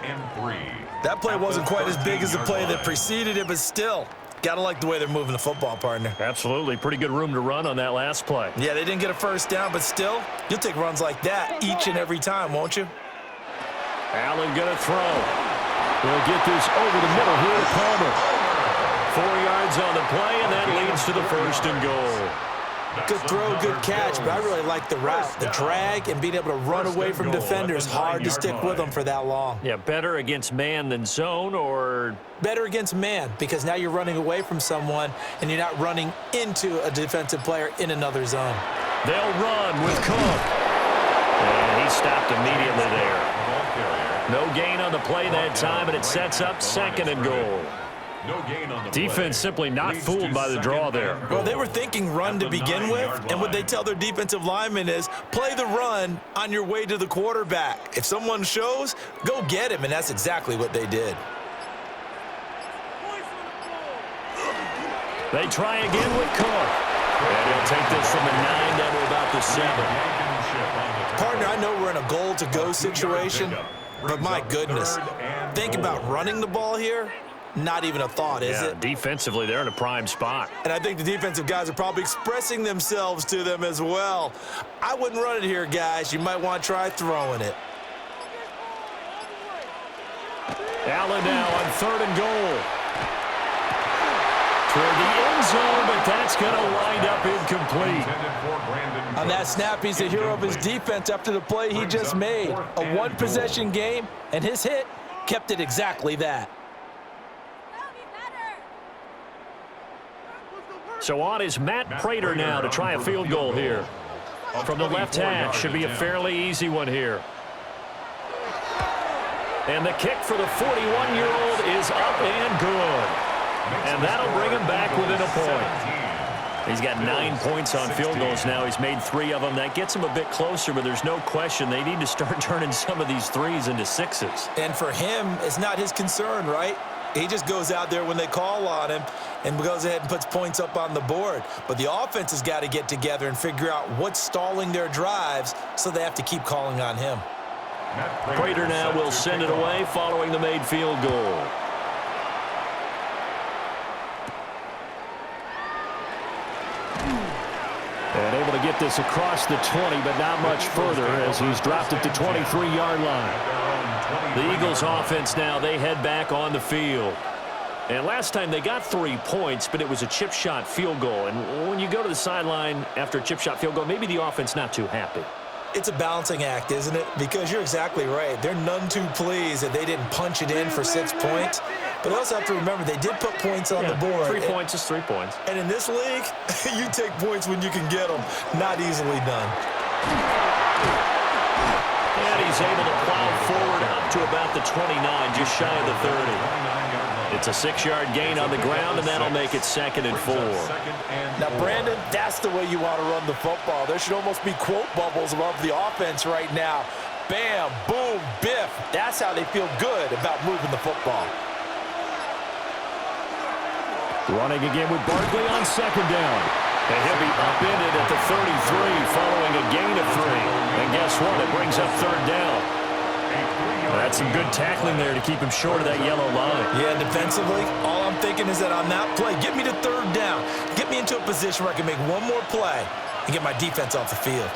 That play wasn't quite as big as the play that preceded it, but still, gotta like the way they're moving the football, partner. Absolutely. Pretty good room to run on that last play. Yeah, they didn't get a 1st down, but still, you'll take runs like that each and every time, won't you? Allen gonna throw. He'll get this over the middle here to Palmer. 4 yards on the play, and that leads to the 1st and goal. Good throw, good catch, but I really like the route. The drag and being able to run away from defenders, hard to stick with them for that long. Yeah, better against man than zone, or? Better against man, because now you're running away from someone and you're not running into a defensive player in another zone. They'll run with Cook. And he stopped immediately there. No gain on the play that time, and it sets up 2nd and goal. Defense simply not fooled by the draw there. Well, they were thinking run to begin with, and what they tell their defensive linemen is play the run on your way to the quarterback. If someone shows, go get him, and that's exactly what they did. They try again with Cook. And he'll take this from the 9 down to about the 7. Partner, I know we're in a goal-to-go situation, but my goodness, think about running the ball here. Not even a thought, is it? Defensively, they're in a prime spot. And I think the defensive guys are probably expressing themselves to them as well. I wouldn't run it here, guys. You might want to try throwing it. Allen now on 3rd and goal. toward the end zone, but that's going to wind up incomplete. On that snap, he's the hero of his defense after the play he just made. A one-possession game, and his hit kept it exactly that. So on is Matt Prater now to try a field goal here. From the left hash, should be a fairly easy one here. And the kick for the 41-year-old is up and good. And that'll bring him back within a point. He's got 9 points on field goals now. He's made 3 of them. That gets him a bit closer, but there's no question they need to start turning some of these threes into sixes. And for him, it's not his concern, right? He just goes out there when they call on him and goes ahead and puts points up on the board. But the offense has got to get together and figure out what's stalling their drives, so they have to keep calling on him. Prater now will send it away following the made field goal. And able to get this across the 20, but not much further as he's dropped it to 23-yard line. The Eagles offense now, they head back on the field. And last time they got 3 points, but it was a chip shot field goal. And when you go to the sideline after a chip shot field goal, maybe the offense not too happy. It's a balancing act, isn't it? Because you're exactly right. They're none too pleased that they didn't punch it in for 6 points. But you also have to remember they did put points on the board. 3 points is 3 points. And in this league, you take points when you can get them. Not easily done. And he's able to plow forward up to about the 29, just shy of the 30. It's a 6-yard gain on the ground, and that'll make it 2nd and 4. Now, Brandon, that's the way you want to run the football. There should almost be quote bubbles above the offense right now. Bam, boom, biff. That's how they feel good about moving the football. Running again with Barkley on 2nd down. And he'll be upended at the 33 following a gain of 3. And guess what? It brings up 3rd down. That's some good tackling there to keep him short of that yellow line. Yeah, defensively, all I'm thinking is that on that play, get me to 3rd down. Get me into a position where I can make one more play and get my defense off the field.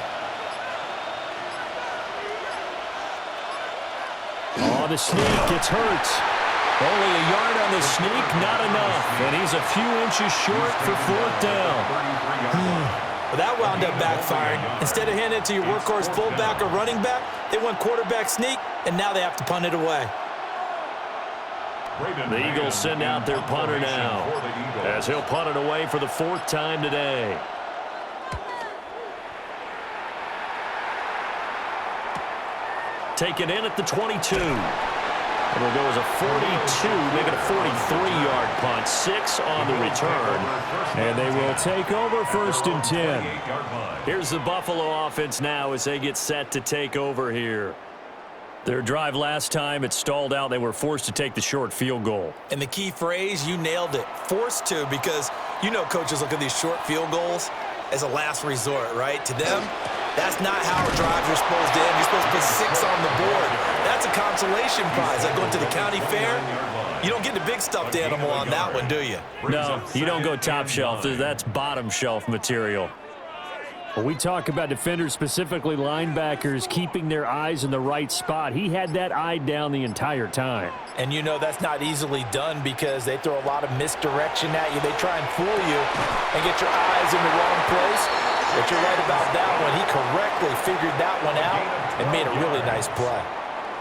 Oh, the sneak gets hurt. Only a yard on the sneak, not enough. And he's a few inches short for 4th down. Well, that wound up backfiring. Instead of handing it to your workhorse fullback or running back, they went quarterback sneak, and now they have to punt it away. The Eagles send out their punter now, as he'll punt it away for the 4th time today. Taken in at the 22. It'll go as a 42, make it a 43-yard punt. 6 on the return. And they will take over 1st and 10. Here's the Buffalo offense now as they get set to take over here. Their drive last time, it stalled out. They were forced to take the short field goal. And the key phrase, you nailed it. Forced to, because you know coaches look at these short field goals as a last resort, right? To them, that's not how drives are supposed to end. You're supposed to put 6 on the board. That's a consolation prize. Like going to the county fair, you don't get the big stuffed animal on that one, do you? No, you don't go top shelf. That's bottom shelf material. When we talk about defenders, specifically linebackers, keeping their eyes in the right spot, he had that eye down the entire time. And you know that's not easily done because they throw a lot of misdirection at you. They try and fool you and get your eyes in the wrong place. But you're right about that one. He correctly figured that one out and made a really nice play.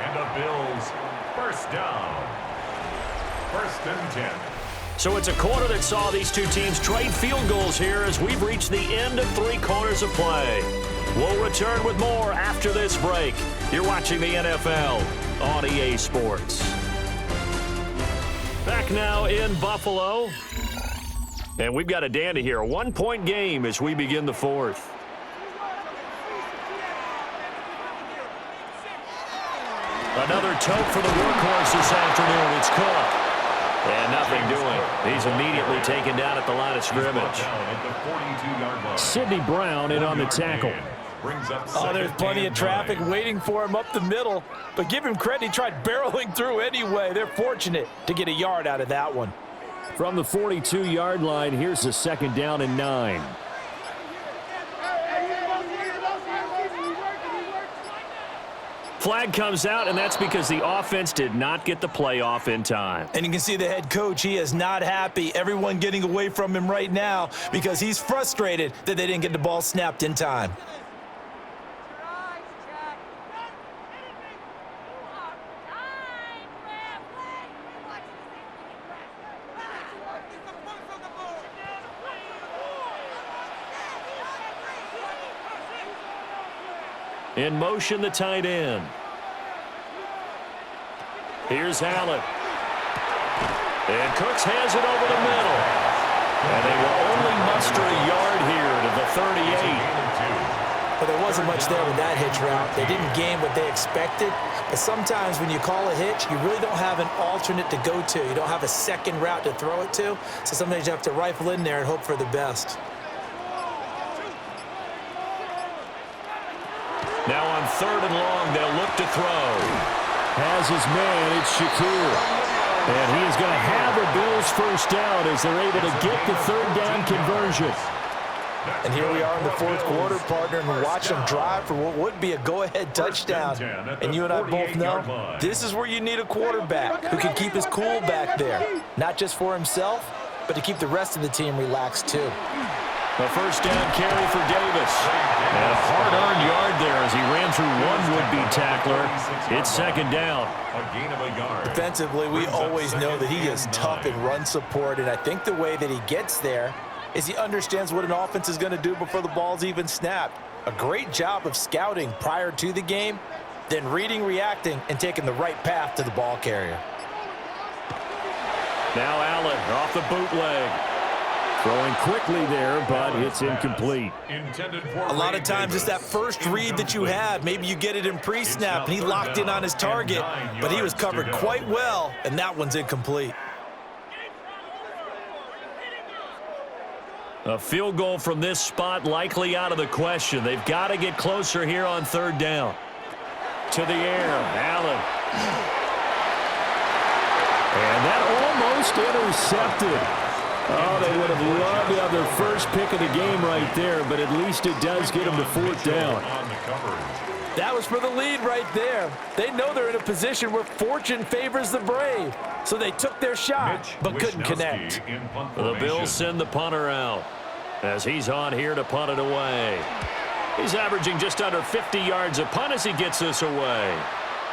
And the Bills, 1st down. 1st and 10. So it's a quarter that saw these two teams trade field goals here as we've reached the end of 3 quarters of play. We'll return with more after this break. You're watching the NFL on EA Sports. Back now in Buffalo. And we've got a dandy here. A 1-point game as we begin the 4th. Another tote for the workhorse this afternoon. It's Cook. And nothing doing. He's immediately taken down at the line of scrimmage. Sidney Brown in on the tackle. Oh, there's plenty of traffic waiting for him up the middle. But give him credit, he tried barreling through anyway. They're fortunate to get a yard out of that one. From the 42-yard line, here's the 2nd down and 9. Flag comes out, and that's because the offense did not get the play off in time. And you can see the head coach, he is not happy. Everyone getting away from him right now because he's frustrated that they didn't get the ball snapped in time. In motion, the tight end. Here's Allen. And Cooks has it over the middle. And they will only muster a yard here to the 38. But there wasn't much there with that hitch route. They didn't gain what they expected. But sometimes when you call a hitch, you really don't have an alternate to go to. You don't have a second route to throw it to. So sometimes you have to rifle in there and hope for the best. Now on 3rd and long, they'll look to throw. Has his man, it's Shakir. And he is going to have a Bills first down as they're able to get the 3rd down conversion. And here we are in the 4th quarter, partner, and watch them drive for what would be a go-ahead touchdown. And you and I both know this is where you need a quarterback who can keep his cool back there. Not just for himself, but to keep the rest of the team relaxed too. A first down carry for Davis. And a hard-earned yard there as he ran through one would-be tackler. It's 2nd down. A gain of a yard. Defensively, we always know that he is tough in run support, and I think the way that he gets there is he understands what an offense is going to do before the ball's even snapped. A great job of scouting prior to the game, then reading, reacting, and taking the right path to the ball carrier. Now Allen off the bootleg. Throwing quickly there, but it's incomplete. A lot of times it's that first read that you have. Maybe you get it in pre-snap, and he locked in on his target, but he was covered quite well, and that one's incomplete. A field goal from this spot likely out of the question. They've got to get closer here on 3rd down. To the air, Allen. And that almost intercepted. Oh, they would have loved to have their first pick of the game right there, but at least it does get them to 4th down. That was for the lead right there. They know they're in a position where fortune favors the brave. So they took their shot, but couldn't connect. The Bills send the punter out as he's on here to punt it away. He's averaging just under 50 yards a punt as he gets this away.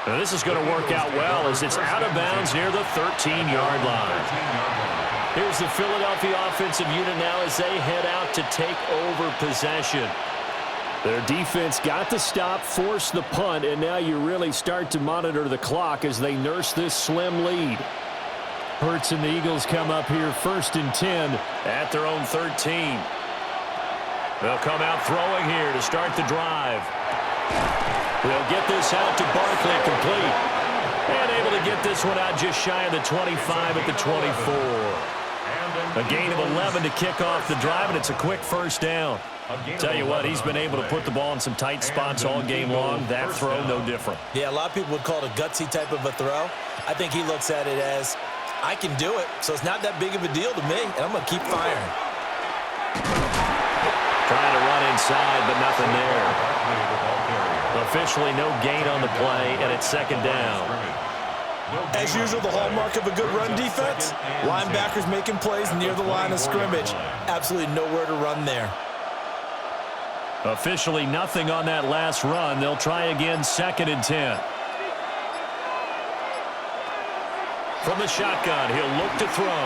Now this is going to work out well as it's out of bounds near the 13-yard line. Here's the Philadelphia offensive unit now as they head out to take over possession. Their defense got the stop, forced the punt, and now you really start to monitor the clock as they nurse this slim lead. Hurts and the Eagles come up here 1st and 10 at their own 13. They'll come out throwing here to start the drive. They'll get this out to Barkley, complete. And able to get this one out just shy of the 25 at the 24. A gain of 11 to kick off the drive, and it's a quick first down. Tell you what, he's been able to put the ball in some tight spots all game long. That throw, no different. Yeah, a lot of people would call it a gutsy type of a throw. I think he looks at it as, I can do it, so it's not that big of a deal to me, and I'm going to keep firing. Trying to run inside, but nothing there. Officially no gain on the play, and it's 2nd down. As usual, the hallmark of a good run defense, linebackers making plays near the line of scrimmage. Absolutely nowhere to run there. Officially nothing on that last run. They'll try again 2nd and 10. From the shotgun, he'll look to throw.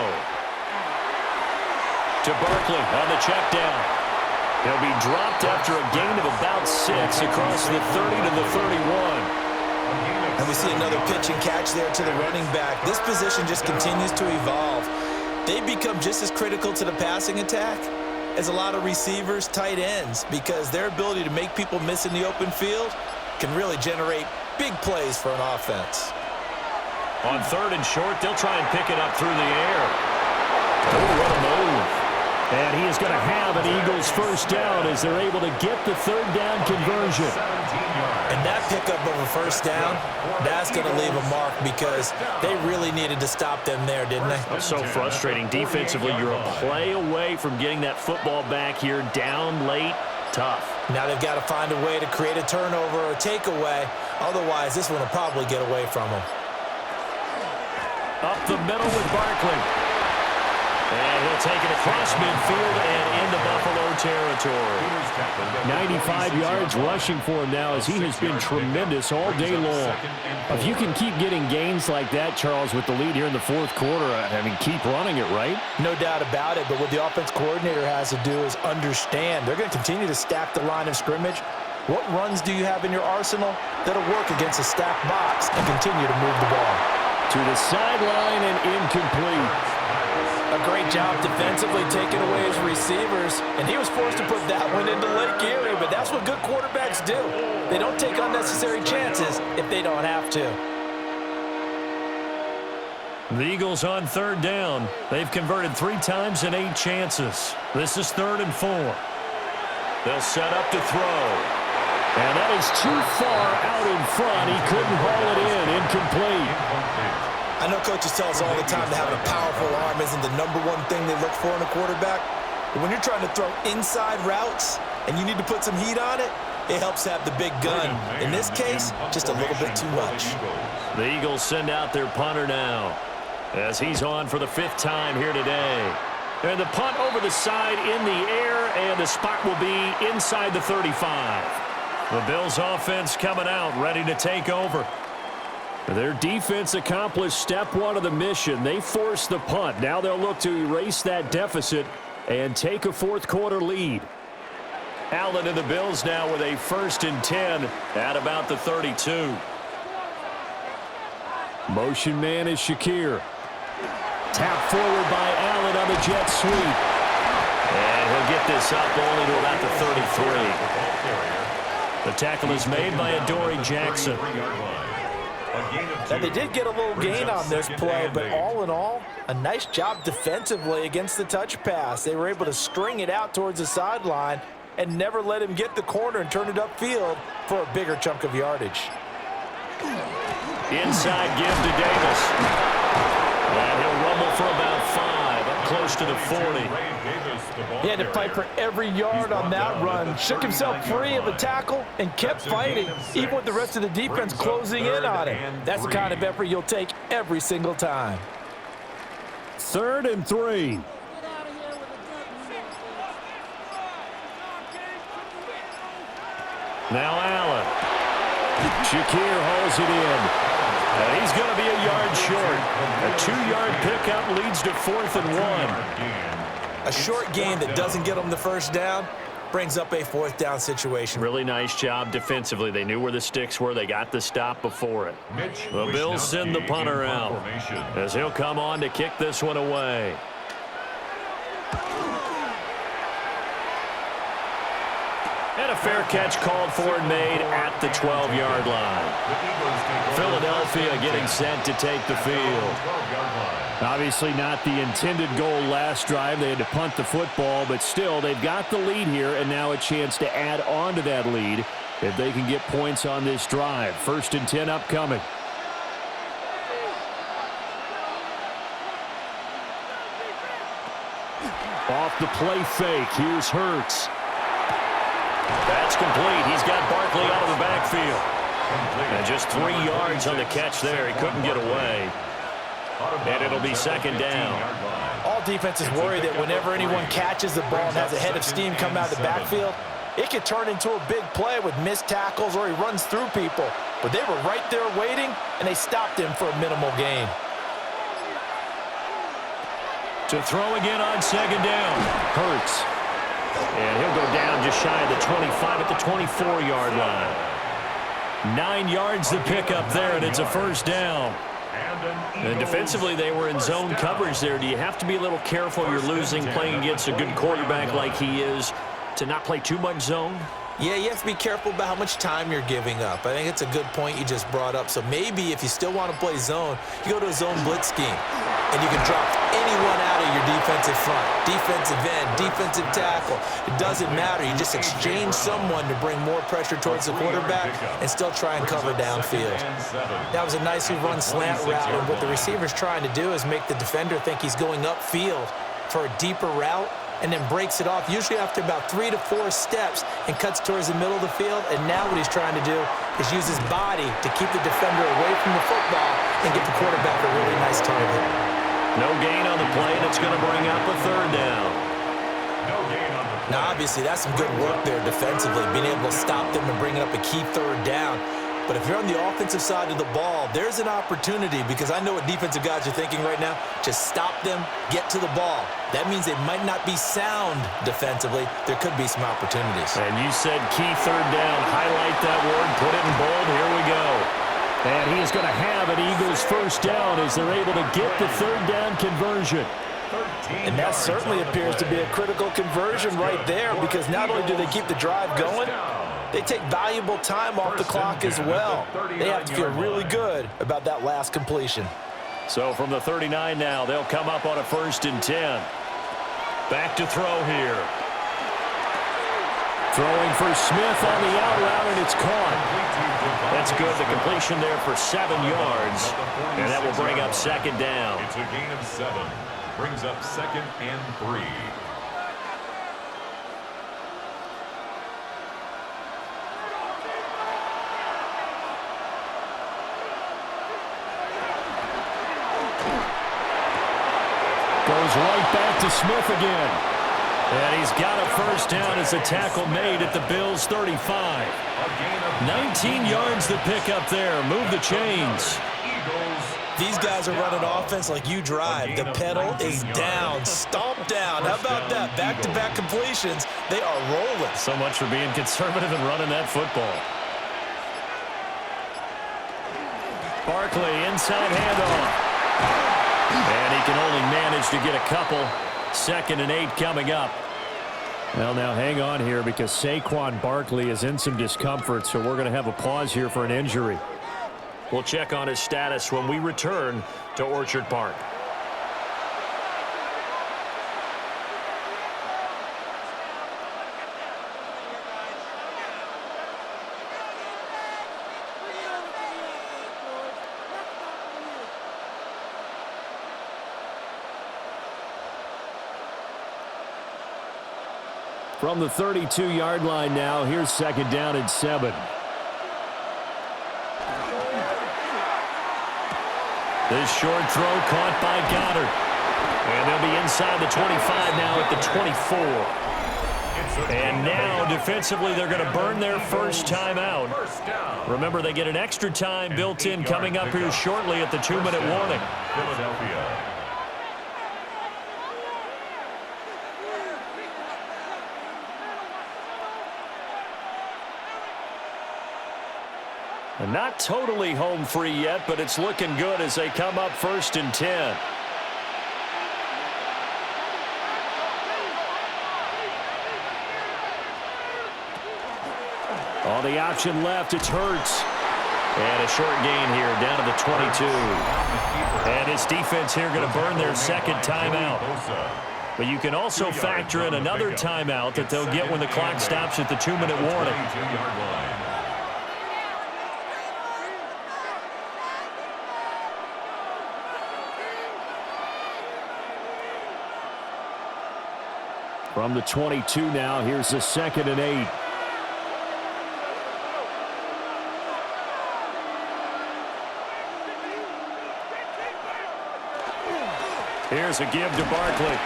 To Barkley on the check down. He'll be dropped after a gain of about 6 across the 30 to the 31. And we see another pitch and catch there to the running back. This position just continues to evolve. They become just as critical to the passing attack as a lot of receivers, tight ends, because their ability to make people miss in the open field can really generate big plays for an offense. On 3rd and short, they'll try and pick it up through the air. Oh, what a move. And he is going to have an Eagles first down as they're able to get the 3rd down conversion. And that pickup of a first down, that's going to leave a mark because they really needed to stop them there, didn't they? That's so frustrating. Defensively, you're a play away from getting that football back here down late. Tough. Now they've got to find a way to create a turnover or a takeaway Otherwise, this one will probably get away from him. Up the middle with Barkley. And he'll take it across midfield and into Buffalo territory. 95 yards rushing for him now as he has been tremendous all day long. If you can keep getting gains like that, Charles, with the lead here in the fourth quarter, I mean, keep running it, right? No doubt about it, but what the offense coordinator has to do is understand. They're going to continue to stack the line of scrimmage. What runs do you have in your arsenal that'll work against a stacked box and continue to move the ball? To the sideline and incomplete. A great job defensively taking away his receivers, and he was forced to put that one into Lake Erie, but that's what good quarterbacks do. They don't take unnecessary chances if they don't have to. The Eagles on third down. They've converted 3 times in 8 chances. This is 3rd and 4. They'll set up to throw. And that is too far out in front. He couldn't haul it in. Incomplete. I know coaches tell us all the time that having a powerful arm isn't the #1 thing they look for in a quarterback. But when you're trying to throw inside routes and you need to put some heat on it, it helps have the big gun. In this case, just a little bit too much. The Eagles send out their punter now as he's on for the 5th time here today. And the punt over the side in the air, and the spot will be inside the 35. The Bills offense coming out, ready to take over. Their defense accomplished step 1 of the mission. They forced the punt. Now they'll look to erase that deficit and take a fourth quarter lead. Allen and the Bills now with a 1st and 10 at about the 32. Motion man is Shakir. Tap forward by Allen on the jet sweep. And he'll get this up only to about the 33. The tackle is made by Adoree Jackson. Now, they did get a little gain on this play, but all in all, a nice job defensively against the touch pass. They were able to string it out towards the sideline and never let him get the corner and turn it upfield for a bigger chunk of yardage. Inside give to Davis. And he'll rumble for about 5, up close to the 40. He had to fight for every yard on that run, shook himself free of a tackle, and kept fighting, even with the rest of the defense closing in on him. That's the kind of effort you'll take every single time. 3rd and 3. Now Allen. Shakir hauls it in. And he's going to be a yard short. A 2-yard pickup leads to 4th and 1. A short gain that doesn't get them the first down brings up a 4th down situation. Really nice job defensively. They knew where the sticks were. They got the stop before it. The Bills send the punter out as he'll come on to kick this one away. And a fair catch called for and made at the 12-yard line. Philadelphia getting set to take the field. Obviously not the intended goal last drive. They had to punt the football, but still they've got the lead here and now a chance to add on to that lead if they can get points on this drive. 1st and 10 upcoming. Off the play fake. Here's Hurts. That's complete. He's got Barkley out of the backfield. And just 3 yards on the catch there. He couldn't get away. And it'll be 2nd down. All defenses worry that whenever anyone catches the ball and has a head of steam come out of the backfield, it could turn into a big play with missed tackles or he runs through people. But they were right there waiting, and they stopped him for a minimal gain. To throw again on 2nd down. Hurts. And he'll go down just shy of the 25 at the 24-yard line. 9 yards to pick up there, and it's a 1st down. And defensively, they were in zone coverage there. Do you have to be a little careful? You're losing, playing against a good quarterback like he is, to not play too much zone? Yeah, you have to be careful about how much time you're giving up. I think it's a good point you just brought up. So maybe if you still want to play zone, you go to a zone blitz scheme. And you can drop anyone out of your defensive front, defensive end, defensive tackle. It doesn't matter. You just exchange someone to bring more pressure towards the quarterback and still try and cover downfield. That was a nicely run slant route, and what the receiver's trying to do is make the defender think he's going upfield for a deeper route, and then breaks it off, usually after about 3 to 4 steps, and cuts towards the middle of the field. And now what he's trying to do is use his body to keep the defender away from the football and get the quarterback a really nice target. No gain on the play, and it's going to bring up a third down. No gain on the play. Now, obviously, that's some good work there defensively, being able to stop them and bringing up a key third down. But if you're on the offensive side of the ball, there's an opportunity, because I know what defensive guys are thinking right now. Just stop them, get to the ball. That means they might not be sound defensively. There could be some opportunities. And you said key third down. Highlight that word, put it in bold. Here we go. And he is going to have an Eagles first down as they're able to get the third down conversion. And that certainly appears to be a critical conversion right there, because not only do they keep the drive going, they take valuable time off the clock as well. They have to feel really good about that last completion. So from the 39 now, they'll come up on a 1st and 10. Back to throw here. Throwing for Smith on the out route, and it's caught. That's good. The completion there for 7 yards. And that will bring up 2nd down. It's a gain of 7. Brings up 2nd and 3. Goes right back to Smith again. And he's got a first down as a tackle made at the Bills' 35. 19 yards to pick up there. Move the chains. These guys are running offense like you drive. The pedal is down, stomp down. How about that? Back-to-back completions. They are rolling. So much for being conservative and running that football. Barkley, inside handoff. And he can only manage to get a couple. 2nd and 8 coming up. Well, now hang on here, because Saquon Barkley is in some discomfort, so we're going to have a pause here for an injury. We'll check on his status when we return to Orchard Park. From the 32-yard line now, here's 2nd down and 7. This short throw caught by Goddard. And they'll be inside the 25 now at the 24. And now, defensively, they're going to burn their first time out. Remember, they get an extra time built in coming up here shortly at the 2-minute warning. Philadelphia. And not totally home free yet, but it's looking good as they come up 1st and 10. On the option left, it's Hurts. And a short gain here down to the 22. And his defense here going to burn their 2nd timeout. But you can also factor in another timeout that they'll get when the clock stops at the 2-minute warning. From the 22 now, here's the 2nd and 8. Here's a give to Barkley.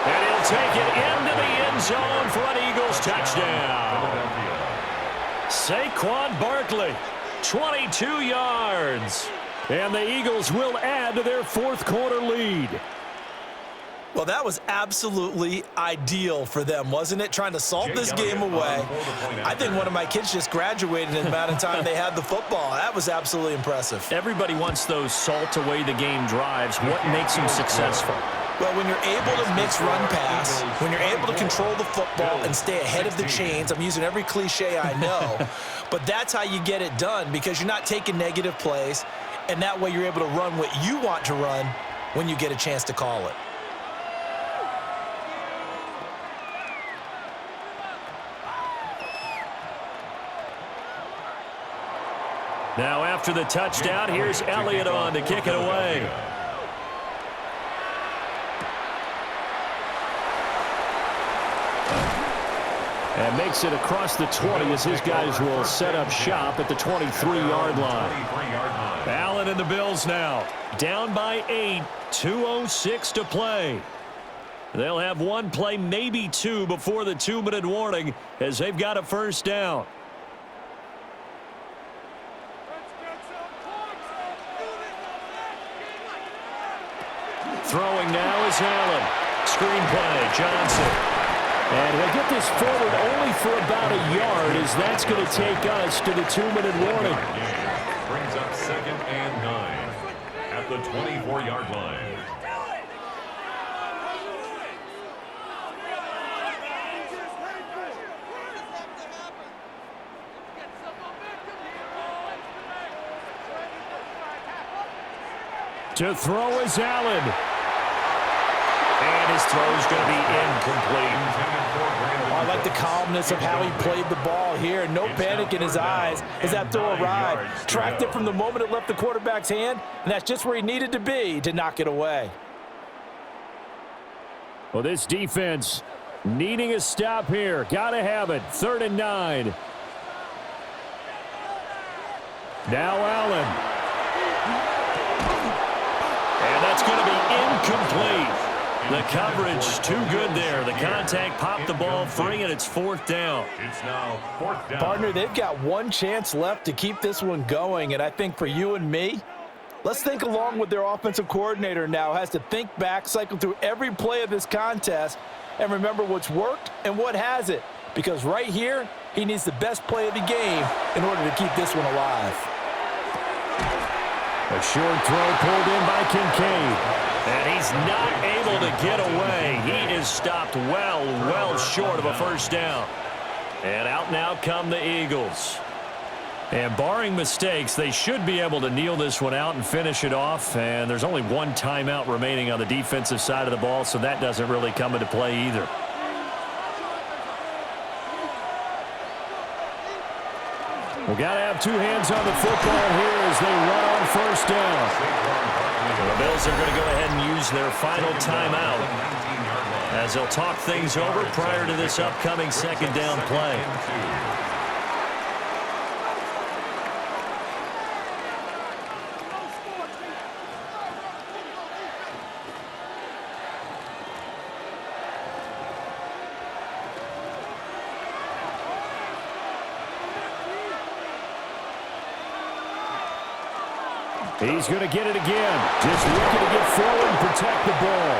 And he'll take it into the end zone for an Eagles touchdown. Saquon Barkley, 22 yards. And the Eagles will add to their 4th quarter lead. Well, that was absolutely ideal for them, wasn't it? Trying to salt this game away. I think one of my kids just graduated in the amount of time they had the football. That was absolutely impressive. Everybody wants those salt away the game drives. What makes them successful? Well, when you're able to mix run-pass, when you're able to control the football and stay ahead of the chains, I'm using every cliche I know, but that's how you get it done, because you're not taking negative plays, and that way you're able to run what you want to run when you get a chance to call it. Now after the touchdown, here's Elliott on to kick it away. And makes it across the 20 as his guys will set up shop at the 23-yard line. Allen and the Bills now down by 8, 2:06 to play. They'll have one play, maybe two, before the 2-minute warning as they've got a first down. Throwing now is Allen. Screenplay, Johnson. And he'll get this forward only for about a yard as that's going to take us to the 2-minute warning. Brings up 2nd and 9 at the 24-yard line. To throw is Allen. And his throw's going to be incomplete. I like the calmness of how he played the ball here. No panic in his eyes as that throw arrived. Tracked it from the moment it left the quarterback's hand, and that's just where he needed to be to knock it away. Well, this defense needing a stop here. Got to have it. 3rd and 9. Now Allen. And that's going to be incomplete. The coverage too good there. The contact popped the ball free, and it's 4th down. It's now 4th down. Partner, they've got one chance left to keep this one going, and I think for you and me, let's think along with their offensive coordinator now. Has to think back, cycle through every play of this contest, and remember what's worked and what hasn't. Because right here, he needs the best play of the game in order to keep this one alive. A short throw pulled in by Kincaid. And he's not able to get away. He is stopped well short of a first down. And out now come the Eagles. And barring mistakes, they should be able to kneel this one out and finish it off. And there's only one timeout remaining on the defensive side of the ball, so that doesn't really come into play either. We've got to have two hands on the football here as they run on first down. The Bills are going to go ahead and use their final timeout as they'll talk things over prior to this upcoming 2nd down play. He's going to get it again. Just looking to get forward and protect the ball.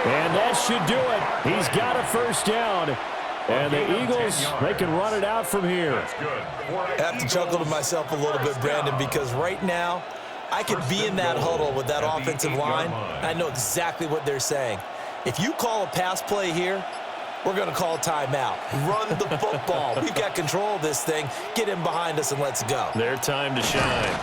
And that should do it. He's got a first down. And the Eagles, they can run it out from here. I have to chuckle to myself a little bit, Brandon, because right now I could be in that huddle with that offensive line. I know exactly what they're saying. If you call a pass play here, we're going to call a timeout. Run the football. We've got control of this thing. Get in behind us and let's go. Their time to shine.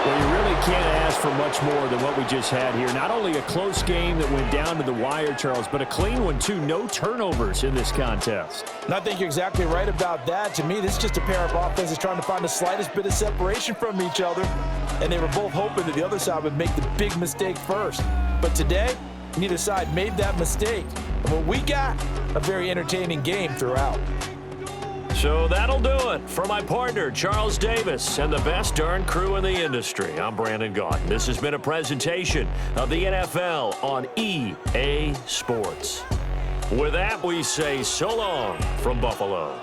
Well, you really can't ask for much more than what we just had here. Not only a close game that went down to the wire, Charles, but a clean one, too. No turnovers in this contest. And I think you're exactly right about that. To me, this is just a pair of offenses trying to find the slightest bit of separation from each other. And they were both hoping that the other side would make the big mistake first. But today, neither side made that mistake. And what we got, a very entertaining game throughout. So that'll do it for my partner, Charles Davis, and the best darn crew in the industry. I'm Brandon Gaudin. This has been a presentation of the NFL on EA Sports. With that, we say so long from Buffalo.